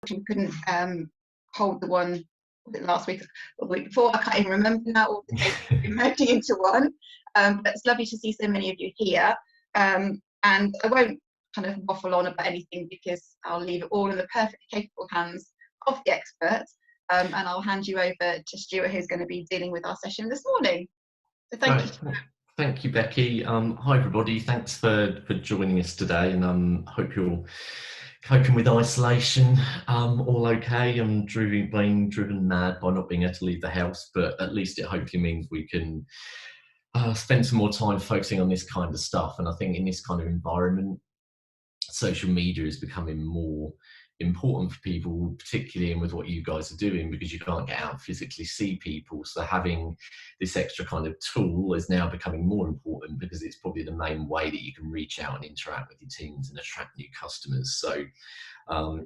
we couldn't hold the one, was it last week or the week before? I can't even remember now, all the dates merging into one. But it's lovely to see so many of you here. And I won't kind of waffle on about anything because I'll leave it all in the perfectly capable hands of the expert. And I'll hand you over to Stuart, who's going to be dealing with our session this morning. So thank you. Thank you, Becky. Hi, everybody. Thanks for joining us today, and hope you're coping with isolation all okay. I'm being driven mad by not being able to leave the house, but at least it hopefully means we can spend some more time focusing on this kind of stuff. And I think in this kind of environment, social media is becoming more important for people, particularly in with what you guys are doing, because you can't get out and physically see people. So having this extra kind of tool is now becoming more important because it's probably the main way that you can reach out and interact with your teams and attract new customers. So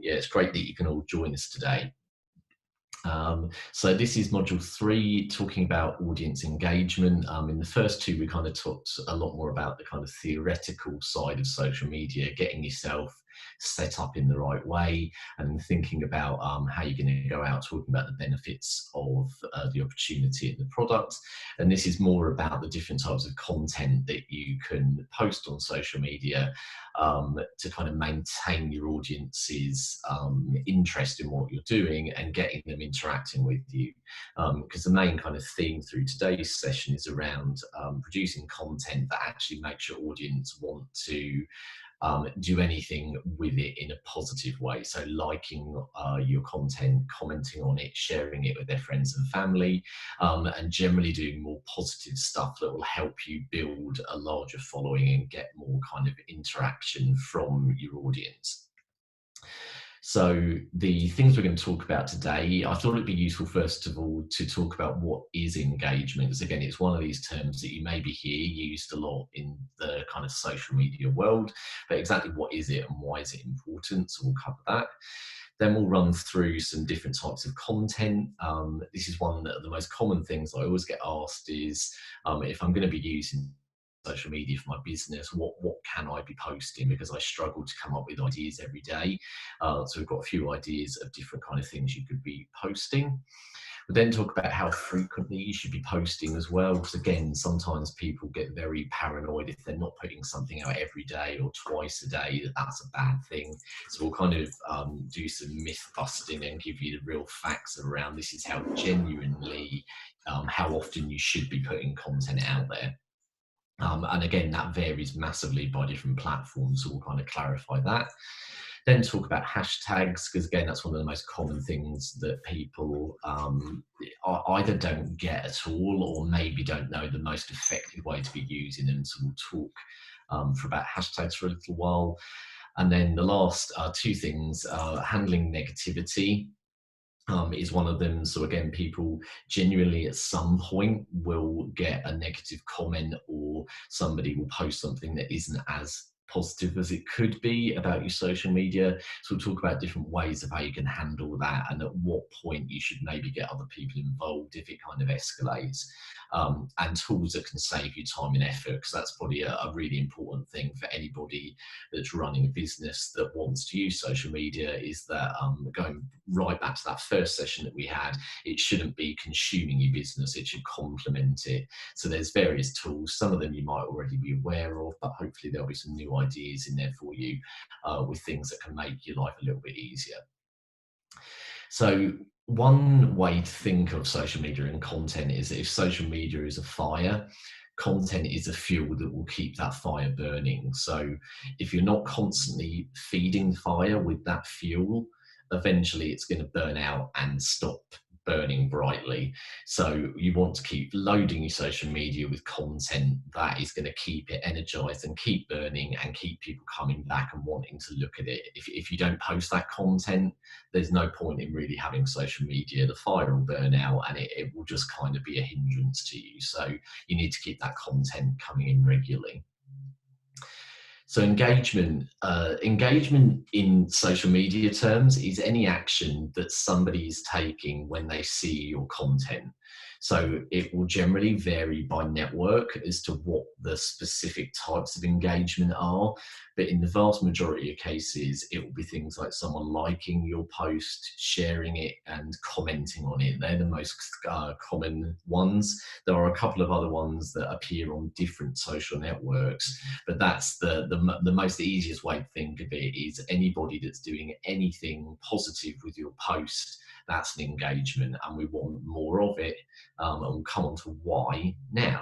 yeah, it's great that you can all join us today. So this is module 3, talking about audience engagement. In the first 2, we kind of talked a lot more about the kind of theoretical side of social media, getting yourself set up in the right way, and thinking about how you're going to go out talking about the benefits of the opportunity and the product. And this is more about the different types of content that you can post on social media to kind of maintain your audience's interest in what you're doing and getting them interacting with you. Because the main kind of theme through today's session is around producing content that actually makes your audience want to do anything with it in a positive way. So liking your content, commenting on it, sharing it with their friends and family, and generally doing more positive stuff that will help you build a larger following and get more kind of interaction from your audience. So the things we're going to talk about today, I thought it'd be useful first of all to talk about what is engagement, because again, it's one of these terms that you maybe hear used a lot in the kind of social media world, but exactly what is it and why is it important? So we'll cover that. Then we'll run through some different types of content. This is one of the most common things I always get asked is, if I'm going to be using social media for my business, what can I be posting, because I struggle to come up with ideas every day. So we've got a few ideas of different kind of things you could be posting. We'll then talk about how frequently you should be posting as well, because again, sometimes people get very paranoid if they're not putting something out every day or twice a day, that's a bad thing. So we'll kind of do some myth busting and give you the real facts around this is how genuinely, how often you should be putting content out there. And again, that varies massively by different platforms, so we'll kind of clarify that. Then talk about hashtags, because again, that's one of the most common things that people either don't get at all or maybe don't know the most effective way to be using them. So we'll talk for about hashtags for a little while. And then the last 2 things, handling negativity. Is one of them. So again, people genuinely at some point will get a negative comment, or somebody will post something that isn't as positive as it could be about your social media. So we'll talk about different ways of how you can handle that and at what point you should maybe get other people involved if it kind of escalates. And tools that can save you time and effort, because that's probably a really important thing for anybody that's running a business that wants to use social media, is that going right back to that first session that we had, it shouldn't be consuming your business, it should complement it. So there's various tools, some of them you might already be aware of, but hopefully there'll be some new ideas in there for you with things that can make your life a little bit easier. So one way to think of social media and content is that if social media is a fire, content is a fuel that will keep that fire burning. So if you're not constantly feeding the fire with that fuel, eventually it's going to burn out and stop burning brightly. So you want to keep loading your social media with content that is going to keep it energized and keep burning and keep people coming back and wanting to look at it. If you don't post that content, there's no point in really having social media. The fire will burn out and it will just kind of be a hindrance to you. So you need to keep that content coming in regularly. So engagement in social media terms is any action that somebody is taking when they see your content. So it will generally vary by network as to what the specific types of engagement are. But in the vast majority of cases, it will be things like someone liking your post, sharing it, and commenting on it. They're the most common ones. There are a couple of other ones that appear on different social networks, but that's the most easiest way to think of it is anybody that's doing anything positive with your post. That's an engagement, and we want more of it. And we'll come on to why now.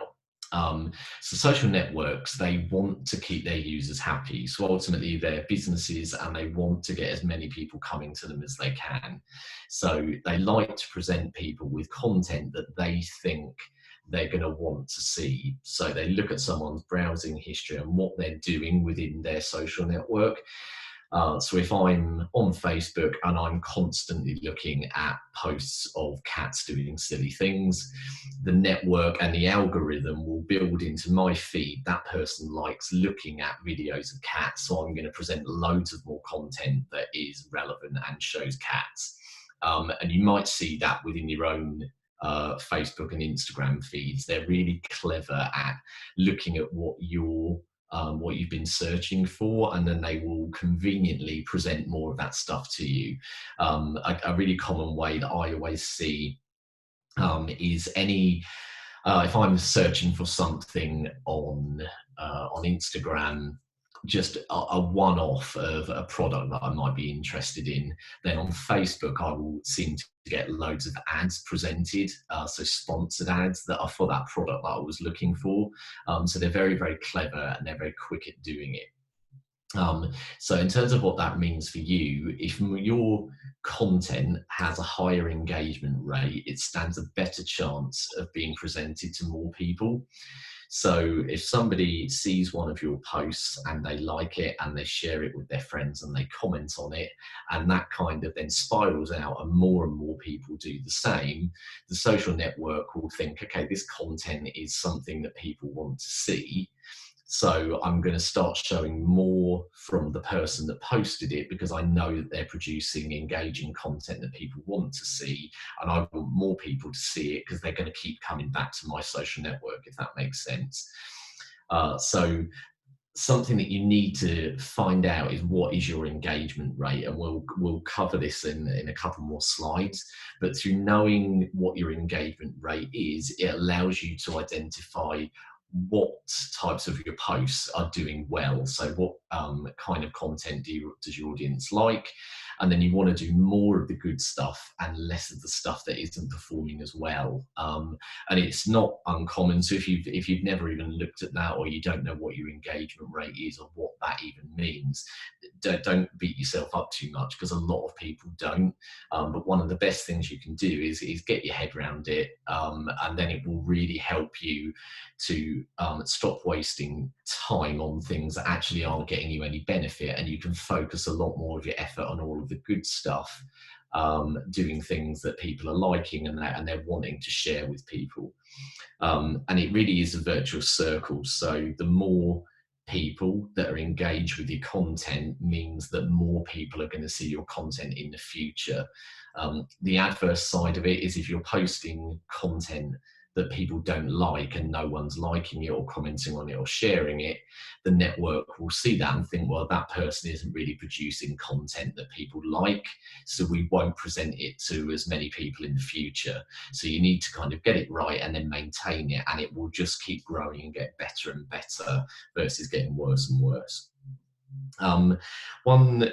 So social networks, they want to keep their users happy. So ultimately they're businesses and they want to get as many people coming to them as they can. So they like to present people with content that they think they're going to want to see. So they look at someone's browsing history and what they're doing within their social network. So if I'm on Facebook and I'm constantly looking at posts of cats doing silly things, the network and the algorithm will build into my feed that person likes looking at videos of cats. So I'm going to present loads of more content that is relevant and shows cats. And you might see that within your own Facebook and Instagram feeds. They're really clever at looking at what you've been searching for, and then they will conveniently present more of that stuff to you. A really common way that I always see is if I'm searching for something on Instagram, just a one-off of a product that I might be interested in, then on Facebook I will seem to get loads of ads presented, so sponsored ads that are for that product that I was looking for. So they're very, very clever and they're very quick at doing it. So in terms of what that means for you, if your content has a higher engagement rate, it stands a better chance of being presented to more people. So if somebody sees one of your posts and they like it and they share it with their friends and they comment on it, and that kind of then spirals out and more people do the same, the social network will think, okay, this content is something that people want to see. So I'm going to start showing more from the person that posted it because I know that they're producing engaging content that people want to see, and I want more people to see it because they're going to keep coming back to my social network, if that makes sense. So something that you need to find out is what is your engagement rate, and we'll cover this in a couple more slides. But through knowing what your engagement rate is, it allows you to identify what types of your posts are doing well. So what kind of content does your audience like? And then you want to do more of the good stuff and less of the stuff that isn't performing as well. And it's not uncommon. So if you've never even looked at that, or you don't know what your engagement rate is or what that even means, don't beat yourself up too much, because a lot of people don't. But one of the best things you can do is get your head around it, and then it will really help you to stop wasting time on things that actually aren't getting you any benefit, and you can focus a lot more of your effort on all of the good stuff, doing things that people are liking and they're wanting to share with people. And it really is a virtuous circle. So the more people that are engaged with your content means that more people are going to see your content in the future. The adverse side of it is if you're posting content that people don't like and no one's liking it or commenting on it or sharing it, the network will see that and think, well, that person isn't really producing content that people like, so we won't present it to as many people in the future. So you need to kind of get it right and then maintain it, and it will just keep growing and get better and better versus getting worse and worse. One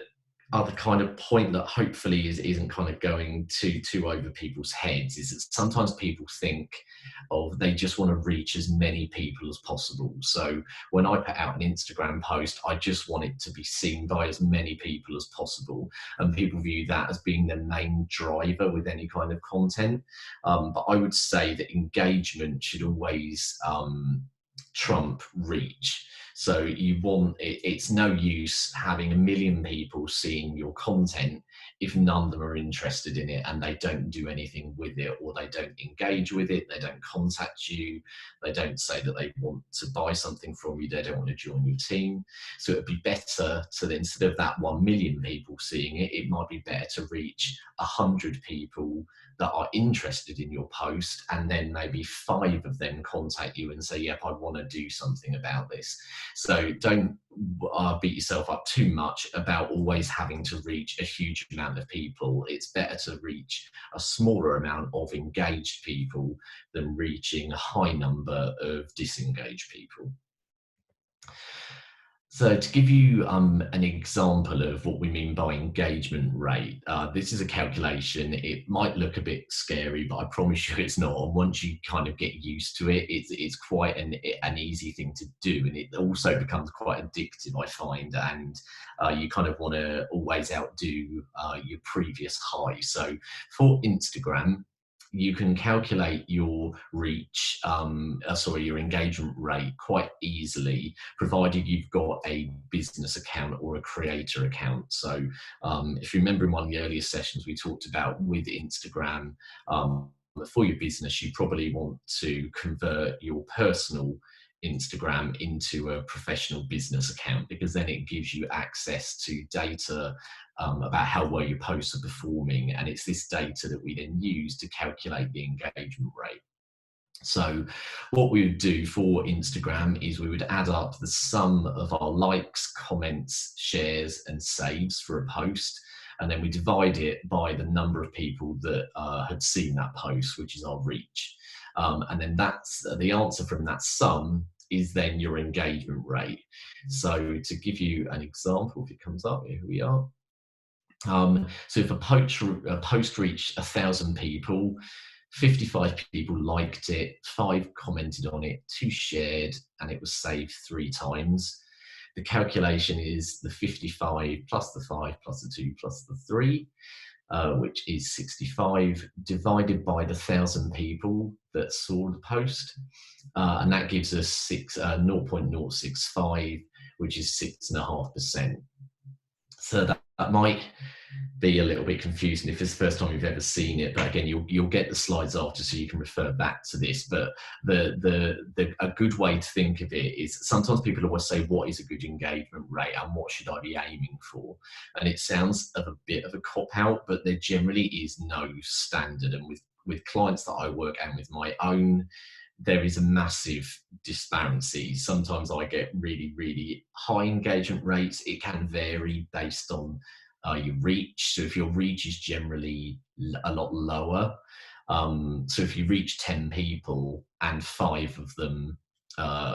other kind of point that hopefully isn't kind of going too over people's heads is that sometimes people think they just want to reach as many people as possible. So when I put out an Instagram post, I just want it to be seen by as many people as possible, and people view that as being the main driver with any kind of content. But I would say that engagement should always trump reach. So it's no use having 1 million people seeing your content if none of them are interested in it and they don't do anything with it, or they don't engage with it, they don't contact you, they don't say that they want to buy something from you, they don't want to join your team. So it'd be better to, instead of that 1 million people seeing it, it might be better to reach 100 people that are interested in your post, and then maybe 5 of them contact you and say, yep, I want to do something about this. So don't beat yourself up too much about always having to reach a huge amount of people. It's better to reach a smaller amount of engaged people than reaching a high number of disengaged people. So to give you an example of what we mean by engagement rate, this is a calculation. It might look a bit scary, but I promise you it's not. And once you kind of get used to it, it's quite an easy thing to do. And it also becomes quite addictive, I find. And you kind of want to always outdo your previous high. So for Instagram, you can calculate your reach, your engagement rate quite easily, provided you've got a business account or a creator account. So if you remember in one of the earlier sessions, we talked about with Instagram, for your business, you probably want to convert your personal Instagram into a professional business account, because then it gives you access to data about how well your posts are performing, and it's this data that we then use to calculate the engagement rate. So what we would do for Instagram is we would add up the sum of our likes, comments, shares and saves for a post, and then we divide it by the number of people that had seen that post, which is our reach. And then that's the answer from that sum is then your engagement rate. So to give you an example, if it comes up, here we are. So if a post reached 1,000 people, 55 people liked it, 5 commented on it, 2 shared, and it was saved 3 times. The calculation is the 55 plus the 5 plus the 2 plus the 3, which is 65, divided by the 1,000 people that saw the post. And that gives us 0.065, which is 6.5%. So that might be a little bit confusing if it's the first time you've ever seen it, but again, you'll get the slides after, so you can refer back to this. But a good way to think of it is, sometimes people always say, what is a good engagement rate and what should I be aiming for? And it sounds a bit of a cop-out, but there generally is no standard. And with clients that I work and with my own, there is a massive disparity. Sometimes I get really, really high engagement rates. It can vary based on your reach. So if your reach is generally a lot lower, so if you reach 10 people and 5 of them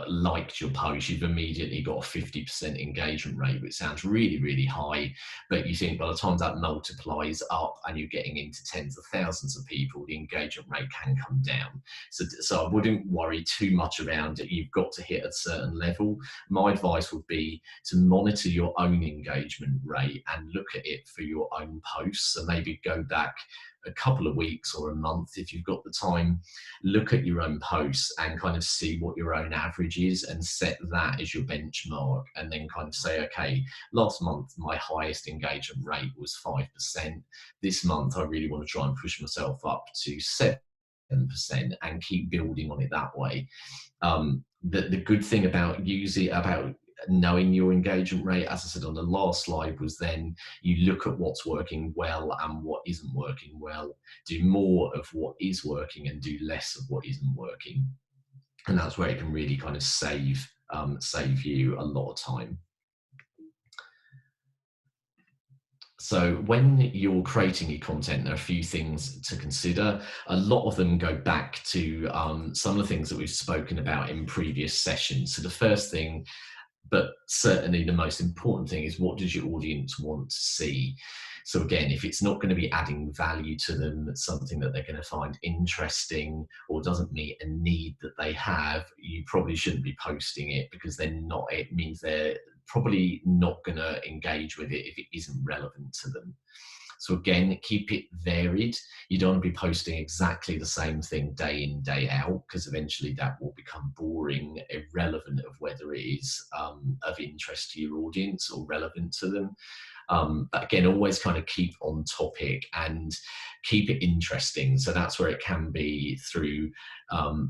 liked your post, you've immediately got a 50% engagement rate, which sounds really, really high. But you think by the time that multiplies up and you're getting into tens of thousands of people, the engagement rate can come down. So I wouldn't worry too much around it. You've got to hit a certain level. My advice would be to monitor your own engagement rate and look at it for your own posts. So maybe go back a couple of weeks or a month if you've got the time, look at your own posts and kind of see what your own average is and set that as your benchmark, and then kind of say, okay, last month my highest engagement rate was 5%. This month I really want to try and push myself up to 7%, and keep building on it that way. The good thing about knowing your engagement rate, as I said on the last slide, was then you look at what's working well and what isn't working well, do more of what is working and do less of what isn't working. And that's where it can really kind of save you a lot of time. So when you're creating your content, there are a few things to consider. A lot of them go back to some of the things that we've spoken about in previous sessions. So the first thing, but certainly the most important thing, is what does your audience want to see? So again, if it's not going to be adding value to them, something that they're going to find interesting or doesn't meet a need that they have, you probably shouldn't be posting it, because it means they're probably not going to engage with it if it isn't relevant to them. So again, keep it varied. You don't want to be posting exactly the same thing day in, day out, because eventually that will become boring, irrelevant of whether it is of interest to your audience or relevant to them. But again, always kind of keep on topic and keep it interesting. So that's where it can be through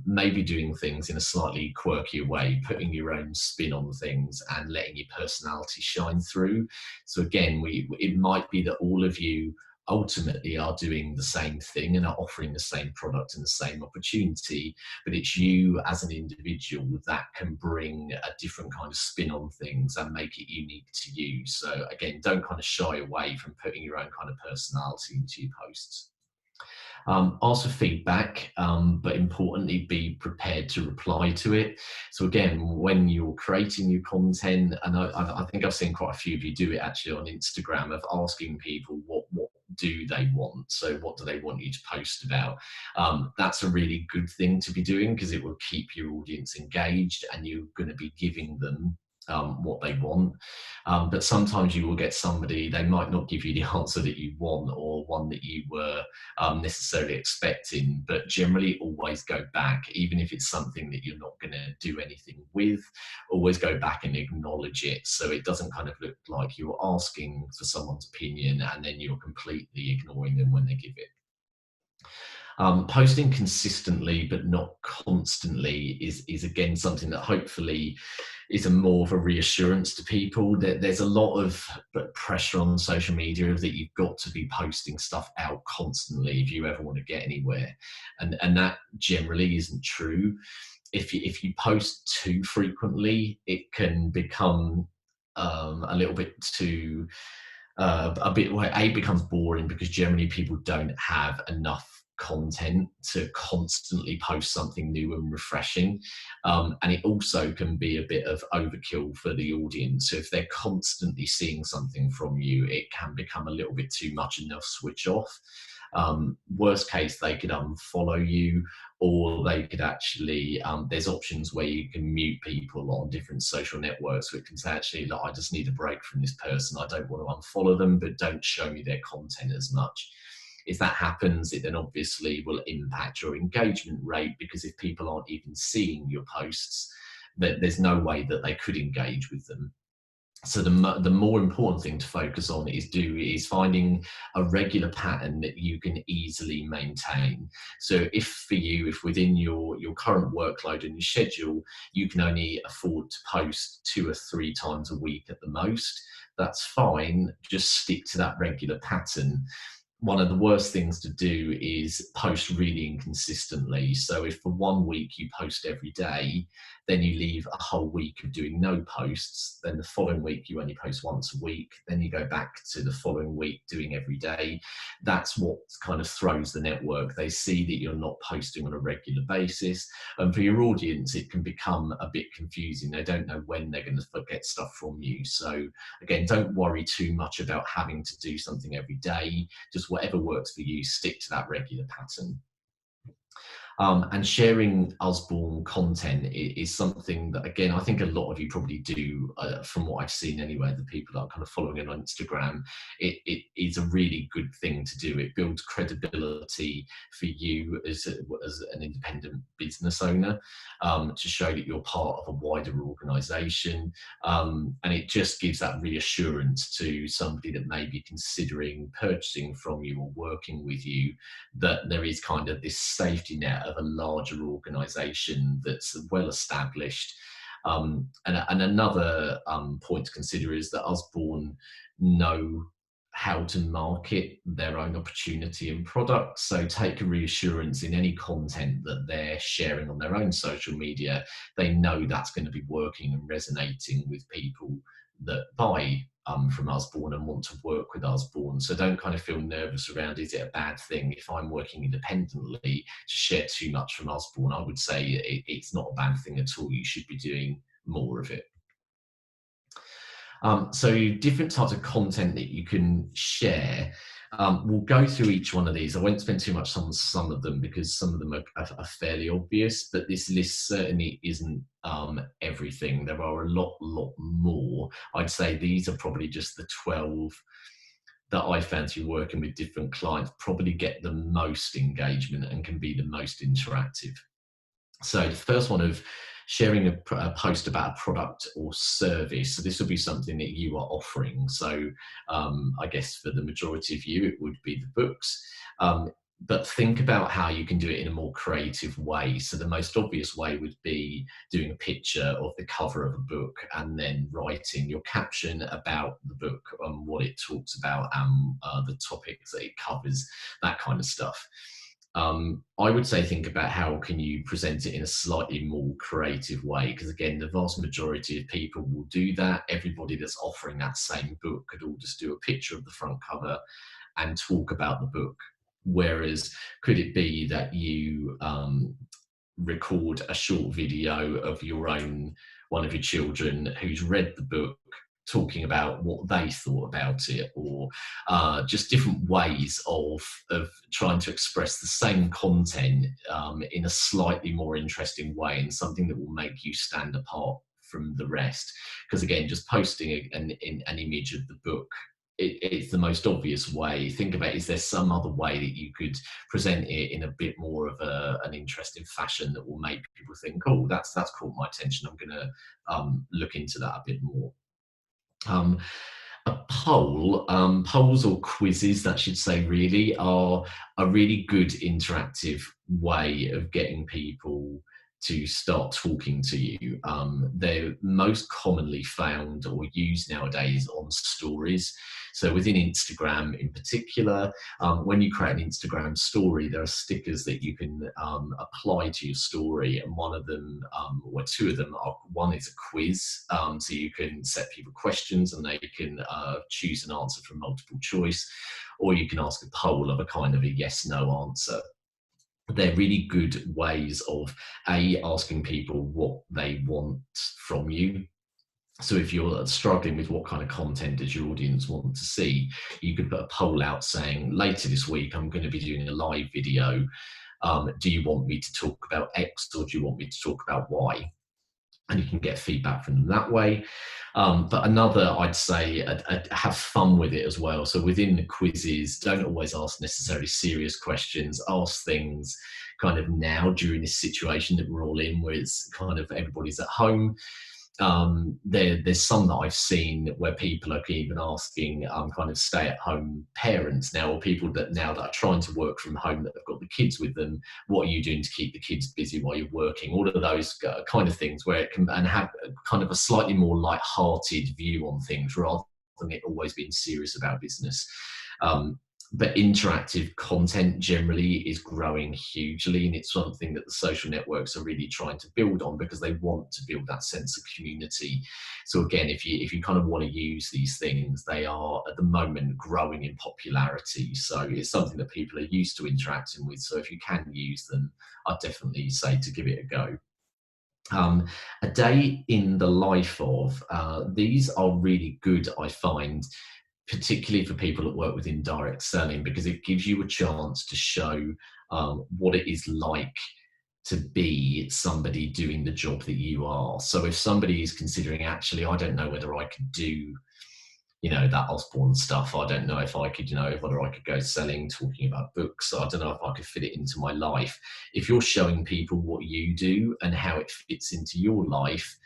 maybe doing things in a slightly quirkier way, putting your own spin on things and letting your personality shine through. So again, it might be that all of you ultimately are doing the same thing and are offering the same product and the same opportunity, but it's you as an individual that can bring a different kind of spin on things and make it unique to you. So again, don't kind of shy away from putting your own kind of personality into your posts. Ask for feedback, but importantly, be prepared to reply to it. So again, when you're creating new content, and I think I've seen quite a few of you do it actually on Instagram, of asking people what do they want? So what do they want you to post about? That's a really good thing to be doing because it will keep your audience engaged and you're going to be giving them what they want. But sometimes you will get somebody, they might not give you the answer that you want or one that you were necessarily expecting, but generally always go back, even if it's something that you're not going to do anything with, always go back and acknowledge it, so it doesn't kind of look like you're asking for someone's opinion and then you're completely ignoring them when they give it. Posting consistently but not constantly is again something that hopefully is a more of a reassurance to people. That there's a lot of pressure on social media that you've got to be posting stuff out constantly if you ever want to get anywhere, and that generally isn't true. If you post too frequently, it can become a little bit too a bit where it becomes boring because generally people don't have enough content to constantly post something new and refreshing, and it also can be a bit of overkill for the audience. So if they're constantly seeing something from you, it can become a little bit too much and they'll switch off. Worst case, they could unfollow you, or they could actually, there's options where you can mute people on different social networks, so it can say, actually, like, I just need a break from this person. I don't want to unfollow them, but don't show me their content as much. If that happens, it then obviously will impact your engagement rate, because if people aren't even seeing your posts, there's no way that they could engage with them. So the more important thing to focus on is finding a regular pattern that you can easily maintain. So if within your current workload and your schedule, you can only afford to post 2 or 3 times a week at the most, that's fine. Just stick to that regular pattern. One of the worst things to do is post really inconsistently. So if for 1 week you post every day, then you leave a whole week of doing no posts. Then the following week you only post once a week. Then you go back to the following week doing every day. That's what kind of throws the network. They see that you're not posting on a regular basis. And for your audience, it can become a bit confusing. They don't know when they're going to get stuff from you. So again, don't worry too much about having to do something every day. Just whatever works for you, stick to that regular pattern. And sharing Usborne content is something that, again, I think a lot of you probably do, from what I've seen anyway, the people that are kind of following it on Instagram. It is a really good thing to do. It builds credibility for you as an independent business owner, to show that you're part of a wider organisation, and it just gives that reassurance to somebody that may be considering purchasing from you or working with you, that there is kind of this safety net of a larger organisation that's well established. And another point to consider is that Usborne know how to market their own opportunity and product. So take a reassurance in any content that they're sharing on their own social media. They know that's going to be working and resonating with people that buy from Usborne and want to work with Usborne. So don't kind of feel nervous around, is it a bad thing if I'm working independently to share too much from Usborne? I would say it's not a bad thing at all. You should be doing more of it. So different types of content that you can share. We'll go through each one of these. I won't spend too much on some of them because some of them are fairly obvious, but this list certainly isn't everything. There are a lot more. I'd say these are probably just the 12 that I fancy working with different clients, probably get the most engagement and can be the most interactive. So the first one of sharing a post about a product or service. So this will be something that you are offering. So I guess for the majority of you, it would be the books. But think about how you can do it in a more creative way. So the most obvious way would be doing a picture of the cover of a book and then writing your caption about the book and what it talks about, the topics that it covers, that kind of stuff. I would say think about how can you present it in a slightly more creative way, because again, the vast majority of people will do that. Everybody that's offering that same book could all just do a picture of the front cover and talk about the book. Whereas, could it be that you record a short video of one of your children who's read the book, talking about what they thought about it, or just different ways of trying to express the same content in a slightly more interesting way, and something that will make you stand apart from the rest. Because again, just posting an image of the book, it's the most obvious way. Think about, is there some other way that you could present it in a bit more of an interesting fashion that will make people think, oh, that's caught my attention, I'm going to look into that a bit more. A poll, polls or quizzes, that should say, really are a really good interactive way of getting people to start talking to you. They're most commonly found or used nowadays on stories. So within Instagram in particular, when you create an Instagram story, there are stickers that you can apply to your story, and one of them, or two of them, one is a quiz, so you can set people questions and they can choose an answer from multiple choice, or you can ask a poll of a kind of a yes/no answer. They're really good ways of asking people what they want from you. So if you're struggling with what kind of content does your audience want to see, you could put a poll out saying, later this week, I'm going to be doing a live video. Do you want me to talk about X, or do you want me to talk about Y? And you can get feedback from them that way. But another, I'd say, have fun with it as well. So within the quizzes, don't always ask necessarily serious questions. Ask things kind of now during this situation that we're all in, where it's kind of everybody's at home. There's some that I've seen where people are even asking kind of stay-at-home parents now, or people that now that are trying to work from home, that have got the kids with them. What are you doing to keep the kids busy while you're working? All of those kind of things, where it can and have kind of a slightly more light-hearted view on things, rather than it always being serious about business. But interactive content generally is growing hugely, and it's something that the social networks are really trying to build on, because they want to build that sense of community. So again, if you kind of want to use these things, they are at the moment growing in popularity. So it's something that people are used to interacting with. So if you can use them, I'd definitely say to give it a go. A day in the life of, these are really good, I find, particularly for people that work within direct selling, because it gives you a chance to show what it is like to be somebody doing the job that you are. So if somebody is considering, actually, I don't know whether I could do, that Osborne stuff. I don't know if I could, whether I could go selling, talking about books. I don't know if I could fit it into my life. If you're showing people what you do and how it fits into your life,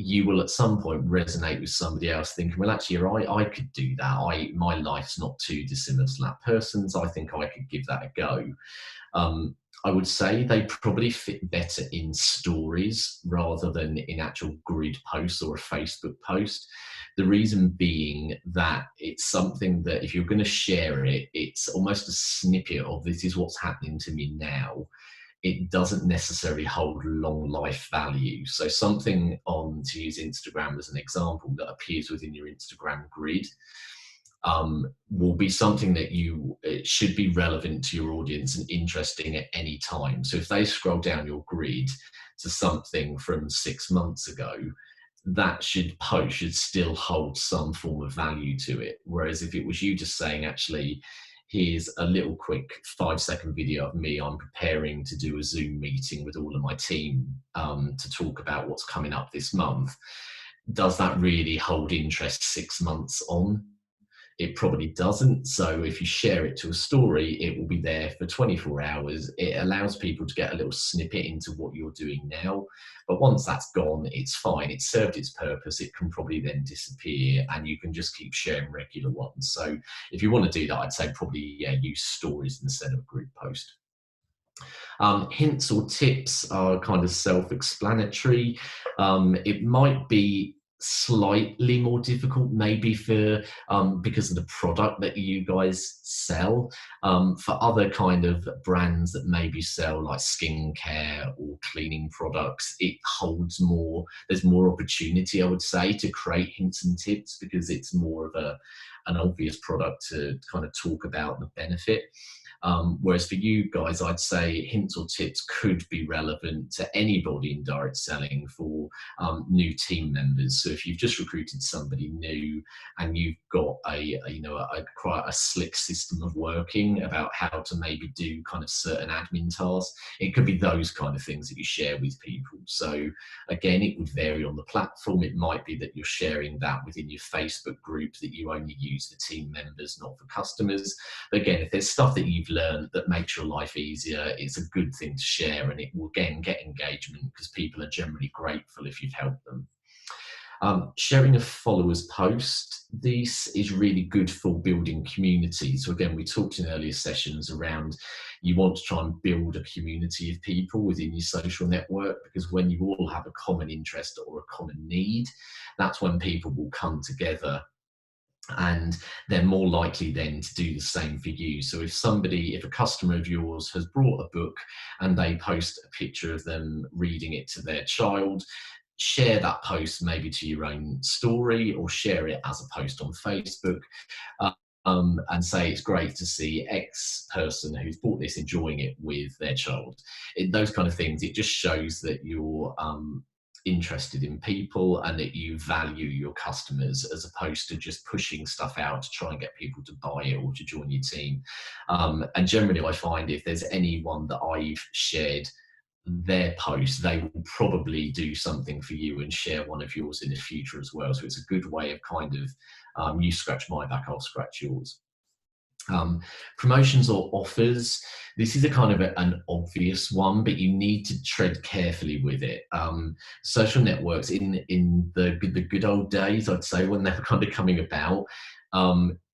you will at some point resonate with somebody else thinking, well, actually, I could do that. My life's not too dissimilar to that person's. I think I could give that a go. I would say they probably fit better in stories rather than in actual grid posts or a Facebook post. The reason being that it's something that if you're going to share it, it's almost a snippet of, this is what's happening to me now. It doesn't necessarily hold long life value. So something on, to use Instagram as an example, that appears within your Instagram grid will be something that it should be relevant to your audience and interesting at any time. So if they scroll down your grid to something from 6 months ago, that post should still hold some form of value to it. Whereas if it was you just saying, actually, here's a little quick 5-second video of me, I'm preparing to do a Zoom meeting with all of my team to talk about what's coming up this month, does that really hold interest 6 months on? it probably doesn't. So if you share it to a story, it will be there for 24 hours. It allows people to get a little snippet into what you're doing now. But once that's gone, it's fine. It's served its purpose. It can probably then disappear, and you can just keep sharing regular ones. So if you want to do that, I'd say probably use stories instead of a group post. Hints or tips are kind of self-explanatory. It might be slightly more difficult maybe for because of the product that you guys sell. For other kind of brands that maybe sell like skincare or cleaning products, it holds more, there's more opportunity, I would say, to create hints and tips, because it's more of an obvious product to kind of talk about the benefit. Whereas for you guys, I'd say hints or tips could be relevant to anybody in direct selling for new team members. So if you've just recruited somebody new and you've got a quite a slick system of working about how to maybe do kind of certain admin tasks, it could be those kind of things that you share with people. So again, it would vary on the platform. It might be that you're sharing that within your Facebook group, that you only use for team members, not for customers. But again, if there's stuff that you've learned that makes your life easier, it's a good thing to share, and it will again get engagement because people are generally grateful if you've helped them. Sharing a follower's post, this is really good for building community. So again, we talked in earlier sessions around you want to try and build a community of people within your social network, because when you all have a common interest or a common need, that's when people will come together, and they're more likely then to do the same for you. So if a customer of yours has brought a book and they post a picture of them reading it to their child, share that post maybe to your own story, or share it as a post on Facebook, and say it's great to see X person who's bought this enjoying it with their child. Those kind of things, it just shows that you're interested in people and that you value your customers, as opposed to just pushing stuff out to try and get people to buy it or to join your team. And generally I find if there's anyone that I've shared their post, they will probably do something for you and share one of yours in the future as well. So it's a good way of kind of you scratch my back, I'll scratch yours. Promotions or offers, this is a kind of an obvious one, but you need to tread carefully with it. Social networks in the good old days, I'd say, when they were kind of coming about,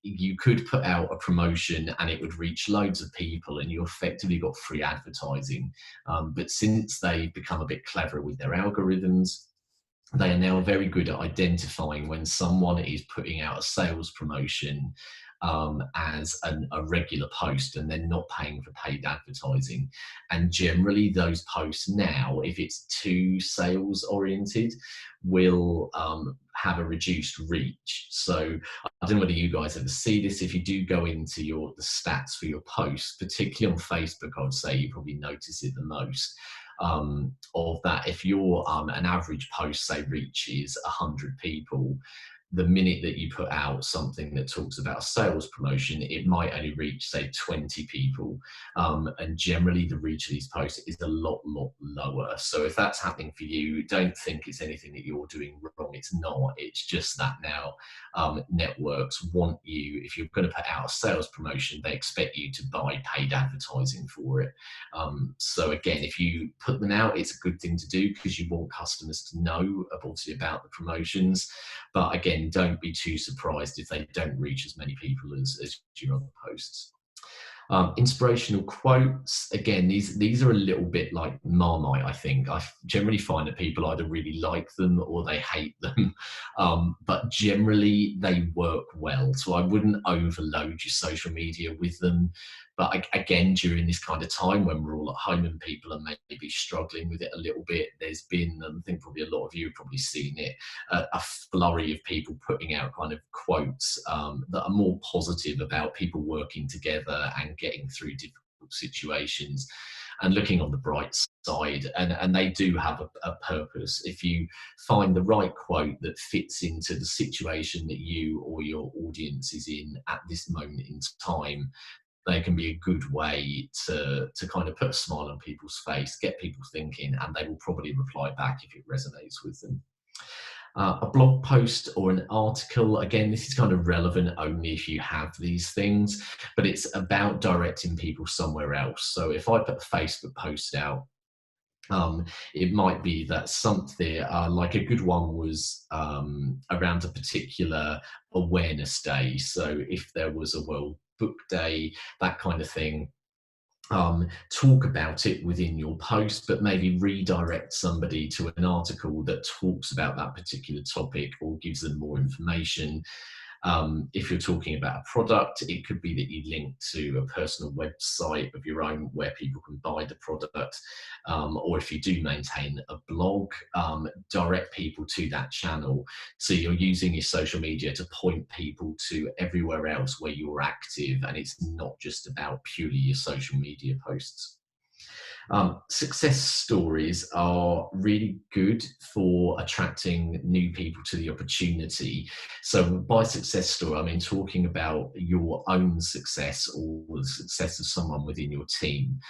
you could put out a promotion and it would reach loads of people and you effectively got free advertising. But since they've become a bit clever with their algorithms, they are now very good at identifying when someone is putting out a sales promotion as a regular post and they're not paying for paid advertising. And generally those posts now, if it's too sales oriented, will have a reduced reach. So I don't know whether you guys ever see this. If you do go into the stats for your posts, particularly on Facebook, I would say you probably notice it the most. Of that, if your an average post, say, reaches 100 people, the minute that you put out something that talks about a sales promotion, it might only reach, say, 20 people. And generally the reach of these posts is a lot lower. So if that's happening for you, don't think it's anything that you're doing wrong. It's not. It's just that now networks want you, if you're going to put out a sales promotion, they expect you to buy paid advertising for it. So again, if you put them out, it's a good thing to do because you want customers to know obviously about the promotions. But again, don't be too surprised if they don't reach as many people as your other posts. Inspirational quotes, again, these are a little bit like Marmite, I think. I generally find that people either really like them or they hate them, but generally they work well. So I wouldn't overload your social media with them. But again, during this kind of time when we're all at home and people are maybe struggling with it a little bit, there's been, I think probably a lot of you have probably seen it, a flurry of people putting out kind of quotes that are more positive about people working together and getting through difficult situations and looking on the bright side. And they do have a purpose. If you find the right quote that fits into the situation that you or your audience is in at this moment in time, they can be a good way to kind of put a smile on people's face, get people thinking, and they will probably reply back if it resonates with them. A blog post or an article, again, this is kind of relevant only if you have these things, but it's about directing people somewhere else. So if I put a Facebook post out, it might be that something like a good one was around a particular awareness day. So if there was a World Book Day, that kind of thing, talk about it within your post, but maybe redirect somebody to an article that talks about that particular topic or gives them more information. If you're talking about a product, it could be that you link to a personal website of your own where people can buy the product. Or if you do maintain a blog, direct people to that channel. So you're using your social media to point people to everywhere else where you're active, and it's not just about purely your social media posts. Success stories are really good for attracting new people to the opportunity. So by success story, I mean talking about your own success or the success of someone within your team.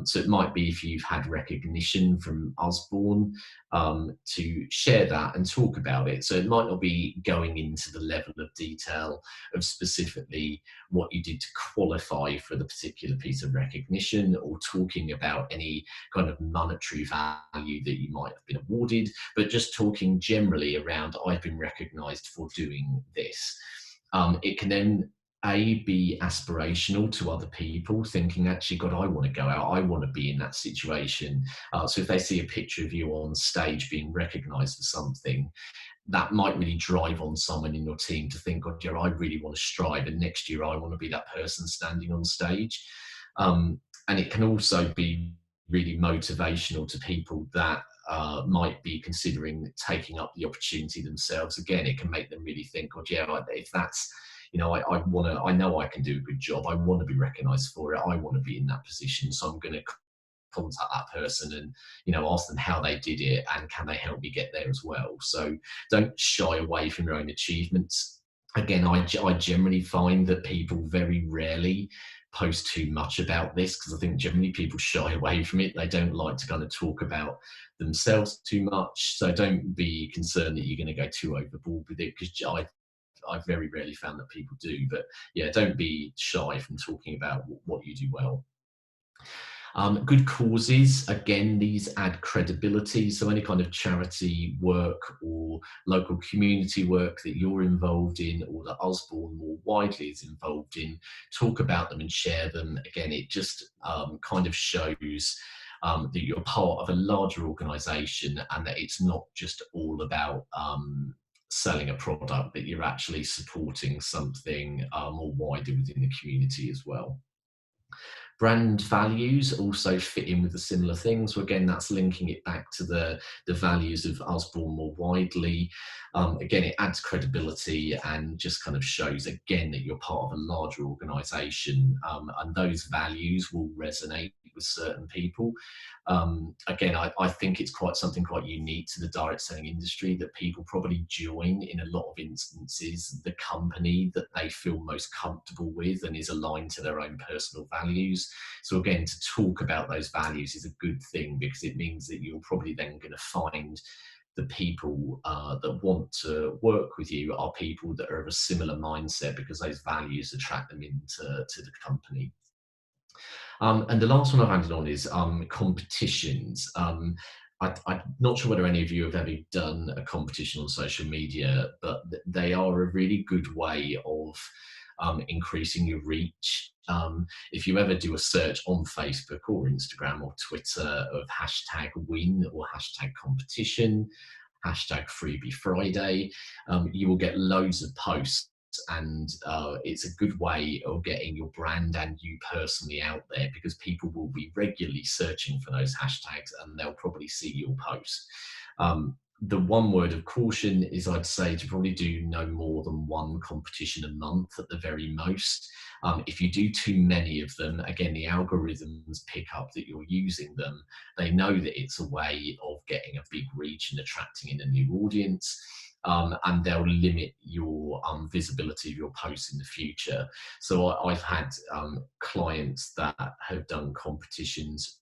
So it might be if you've had recognition from Usborne, to share that and talk about it. So it might not be going into the level of detail of specifically what you did to qualify for the particular piece of recognition, or talking about any kind of monetary value that you might have been awarded, but just talking generally around, I've been recognized for doing this. It can then be aspirational to other people, thinking, actually, God, I want to go out, I want to be in that situation. So if they see a picture of you on stage being recognized for something, that might really drive on someone in your team to think, God, yeah, I really want to strive, and next year I want to be that person standing on stage. And it can also be really motivational to people that might be considering taking up the opportunity themselves. Again, it can make them really think, God, yeah, if that's, I want to, I know I can do a good job. I want to be recognized for it. I want to be in that position. So I'm going to contact that person and ask them how they did it and can they help me get there as well. So don't shy away from your own achievements. Again, I generally find that people very rarely post too much about this, because I think generally people shy away from it. They don't like to kind of talk about themselves too much. So don't be concerned that you're going to go too overboard with it, because I very rarely found that people do. But yeah, don't be shy from talking about what you do well. Good causes, again, these add credibility. So any kind of charity work or local community work that you're involved in, or that Usborne more widely is involved in, talk about them and share them. Again, it just kind of shows that you're part of a larger organisation, and that it's not just all about selling a product, that you're actually supporting something more wider within the community as well. Brand values also fit in with a similar thing. So again, that's linking it back to the values of Usborne more widely. Again, it adds credibility and just kind of shows again that you're part of a larger organisation, and those values will resonate with certain people. Again, I think it's something quite unique to the direct selling industry, that people probably join in a lot of instances the company that they feel most comfortable with and is aligned to their own personal values. So again, to talk about those values is a good thing, because it means that you're probably then going to find the people that want to work with you are people that are of a similar mindset, because those values attract them into the company. And the last one I've added on is competitions. I'm not sure whether any of you have ever done a competition on social media, but they are a really good way of increasing your reach. If you ever do a search on Facebook or Instagram or Twitter of #win or #competition, #freebie Friday, you will get loads of posts, and it's a good way of getting your brand and you personally out there, because people will be regularly searching for those hashtags and they'll probably see your post. The one word of caution is, I'd say, to probably do no more than one competition a month at the very most. If you do too many of them, again, the algorithms pick up that you're using them. They know that it's a way of getting a big reach and attracting in a new audience. And they'll limit your visibility of your posts in the future. So I've had clients that have done competitions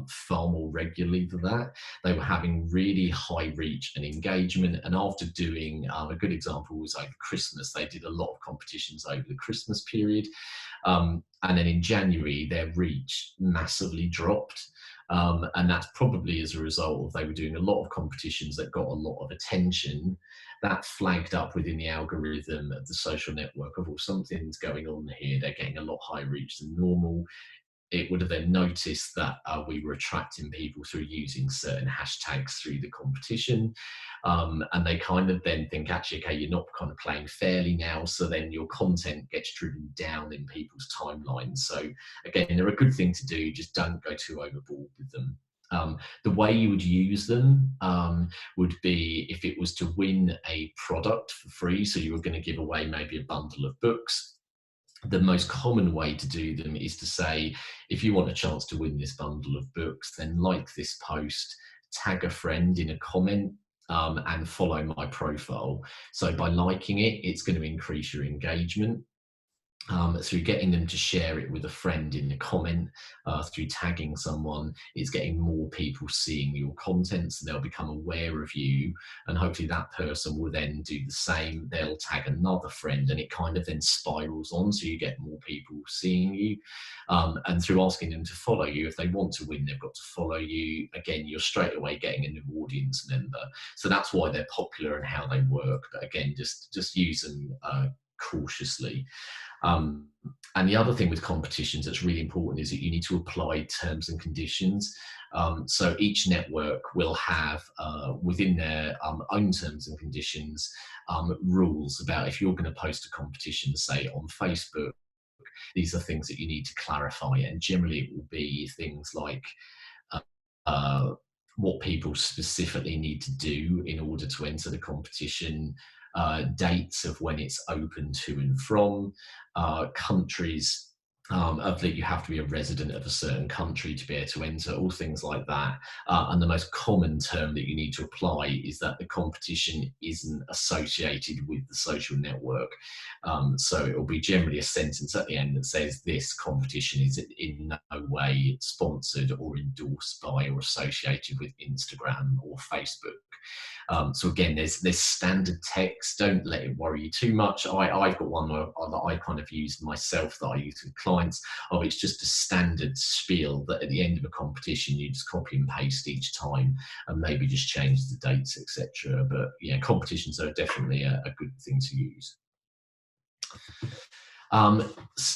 far more regularly than that. They were having really high reach and engagement. And after doing, a good example was over Christmas, they did a lot of competitions over the Christmas period. And then in January, their reach massively dropped. And that's probably as a result of they were doing a lot of competitions that got a lot of attention. That flagged up within the algorithm of the social network of, well, something's going on here. They're getting a lot higher reach than normal. It would have then noticed that we were attracting people through using certain hashtags through the competition. And they kind of then think, actually, okay, you're not kind of playing fairly now. So then your content gets driven down in people's timelines. So again, they're a good thing to do. Just don't go too overboard with them. The way you would use them would be if it was to win a product for free. So you were going to give away maybe a bundle of books. The most common way to do them is to say, if you want a chance to win this bundle of books, then like this post, tag a friend in a comment, and follow my profile. So by liking it, it's going to increase your engagement. Through getting them to share it with a friend in the comment, through tagging someone, it's getting more people seeing your content, so they'll become aware of you, and hopefully that person will then do the same. They'll tag another friend, and it kind of then spirals on, so you get more people seeing you. And through asking them to follow you, if they want to win, they've got to follow you. Again, you're straight away getting a new audience member. So that's why they're popular and how they work. But again, just use them cautiously. And the other thing with competitions that's really important is that you need to apply terms and conditions. So each network will have within their own terms and conditions rules about if you're going to post a competition, say on Facebook, these are things that you need to clarify. And generally it will be things like what people specifically need to do in order to enter the competition, dates of when it's open to and from, countries of that you have to be a resident of a certain country to be able to enter, all things like that. And the most common term that you need to apply is that the competition isn't associated with the social network. So it will be generally a sentence at the end that says this competition is in no way sponsored or endorsed by or associated with Instagram or Facebook. So again, there's standard text. Don't let it worry you too much. I've got one that I kind of use myself, that I use with clients. It's just a standard spiel that at the end of a competition you just copy and paste each time, and maybe just change the dates, etc. But yeah, competitions are definitely a good thing to use.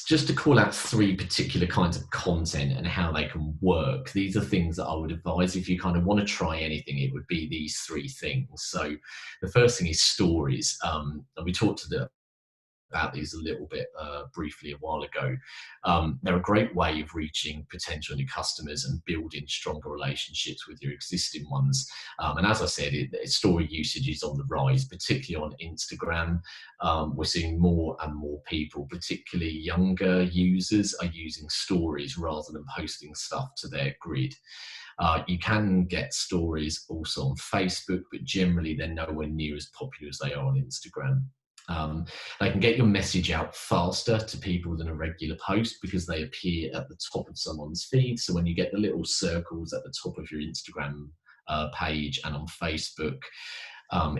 Just to call out three particular kinds of content and how they can work. These are things that I would advise if you kind of want to try anything, it would be these three things. So the first thing is stories. And we talked about these a little bit briefly a while ago. They're a great way of reaching potential new customers and building stronger relationships with your existing ones. And as I said, story usage is on the rise, particularly on Instagram. We're seeing more and more people, particularly younger users, are using stories rather than posting stuff to their grid. You can get stories also on Facebook, but generally they're nowhere near as popular as they are on Instagram. They can get your message out faster to people than a regular post because they appear at the top of someone's feed. So when you get the little circles at the top of your Instagram page and on Facebook,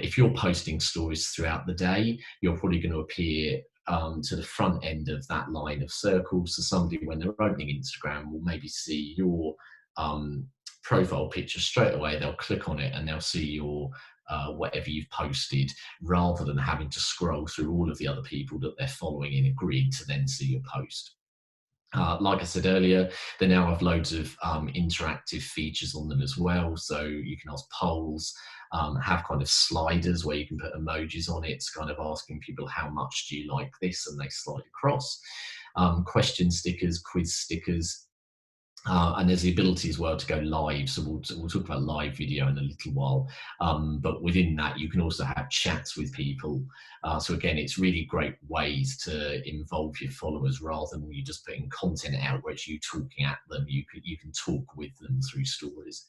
if you're posting stories throughout the day, you're probably going to appear to the front end of that line of circles. So somebody, when they're opening Instagram, will maybe see your profile picture straight away. They'll click on it and they'll see your whatever you've posted, rather than having to scroll through all of the other people that they're following in a grid to then see your post. Like I said earlier, they now have loads of interactive features on them as well. So you can ask polls, have kind of sliders where you can put emojis on it. It's kind of asking people how much do you like this, and they slide across. Question stickers, quiz stickers. And there's the ability as well to go live. So we'll talk about live video in a little while. But within that, you can also have chats with people. So again, it's really great ways to involve your followers rather than you just putting content out where it's you talking at them. You can talk with them through stories.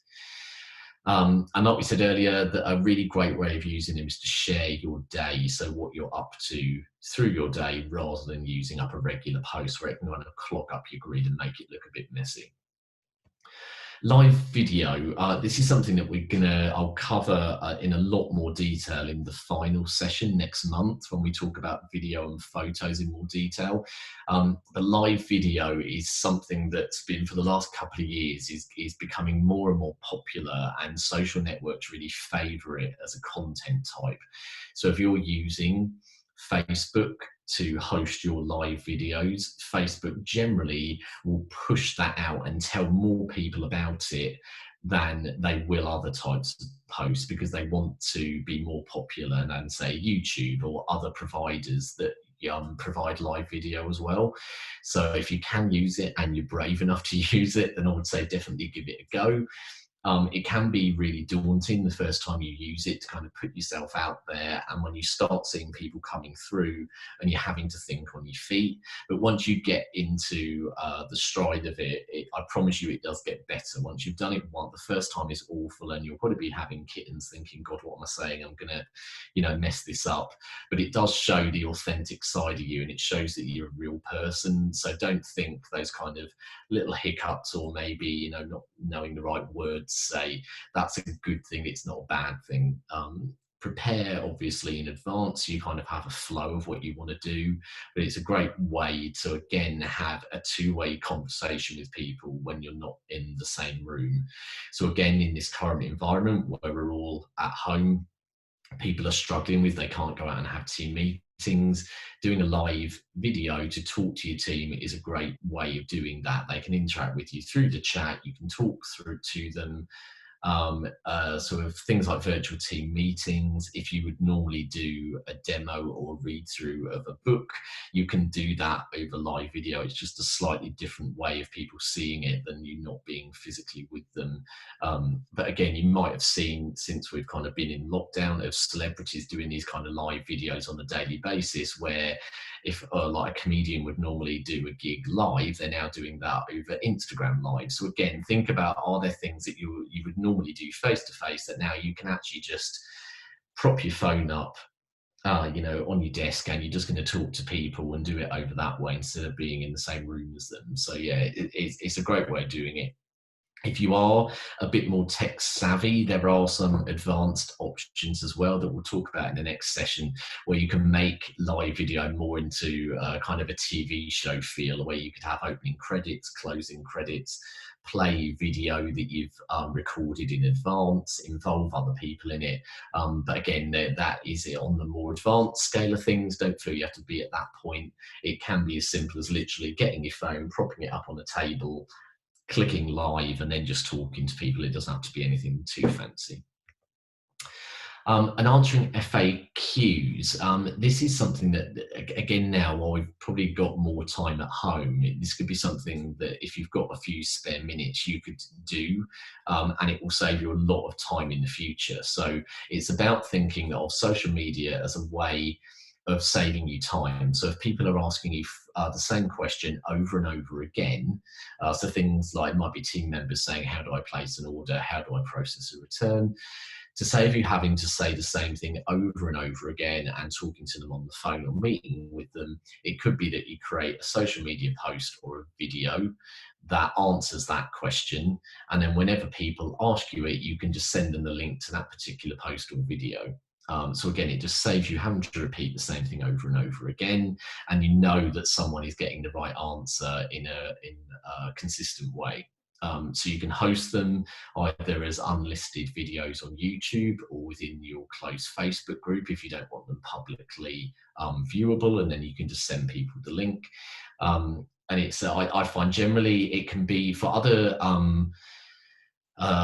And like we said earlier, that a really great way of using them is to share your day. So what you're up to through your day, rather than using up a regular post where it can kind of clog up your grid and make it look a bit messy. Live video. This is something that I'll cover in a lot more detail in the final session next month when we talk about video and photos in more detail. The live video is something that's been for the last couple of years is becoming more and more popular, and social networks really favour it as a content type. So if you're using Facebook to host your live videos, Facebook generally will push that out and tell more people about it than they will other types of posts, because they want to be more popular than, say, YouTube or other providers that provide live video as well. So if you can use it and you're brave enough to use it, then I would say definitely give it a go. It can be really daunting the first time you use it to kind of put yourself out there, and when you start seeing people coming through and you're having to think on your feet. But once you get into the stride of it, I promise you it does get better. Once you've done it once, the first time is awful and you'll probably be having kittens thinking, God, what am I saying? I'm gonna mess this up. But it does show the authentic side of you, and it shows that you're a real person. So don't think those kind of little hiccups, or maybe not knowing the right words say, that's a good thing. It's not a bad thing. Prepare obviously in advance, so you kind of have a flow of what you want to do, but it's a great way to again have a two-way conversation with people when you're not in the same room. So again, in this current environment where we're all at home, people are struggling with, they can't go out and have team meetings, doing a live video to talk to your team is a great way of doing that. They can interact with you through the chat, you can talk through to them, sort of things like virtual team meetings. If you would normally do a demo or a read through of a book, you can do that over live video. It's just a slightly different way of people seeing it than you not being physically with them. But again, you might have seen, since we've kind of been in lockdown, of celebrities doing these kind of live videos on a daily basis, where if like a comedian would normally do a gig live, they're now doing that over Instagram live. So again, think about, are there things that you would normally do face to face that now you can actually just prop your phone up on your desk, and you're just going to talk to people and do it over that way instead of being in the same room as them. So yeah, it's a great way of doing it. If you are a bit more tech savvy, there are some advanced options as well that we'll talk about in the next session, where you can make live video more into kind of a TV show feel, where you could have opening credits, closing credits, play video that you've recorded in advance, involve other people in it. But again, that is it on the more advanced scale of things. Don't feel you have to be at that point. It can be as simple as literally getting your phone, propping it up on a table, clicking live, and then just talking to people. It doesn't have to be anything too fancy. And answering FAQs. This is something that, again, now while we've probably got more time at home, this could be something that if you've got a few spare minutes, you could do, and it will save you a lot of time in the future. So it's about thinking of social media as a way of saving you time. So if people are asking you the same question over and over again, so things like, might be team members saying, how do I place an order? How do I process a return? To save you having to say the same thing over and over again and talking to them on the phone or meeting with them, it could be that you create a social media post or a video that answers that question. And then whenever people ask you it, you can just send them the link to that particular post or video. So again, it just saves you having to repeat the same thing over and over again, and you know that someone is getting the right answer in a consistent way. So you can host them either as unlisted videos on YouTube or within your close Facebook group if you don't want them publicly viewable, and then you can just send people the link. And it's I find generally it can be for other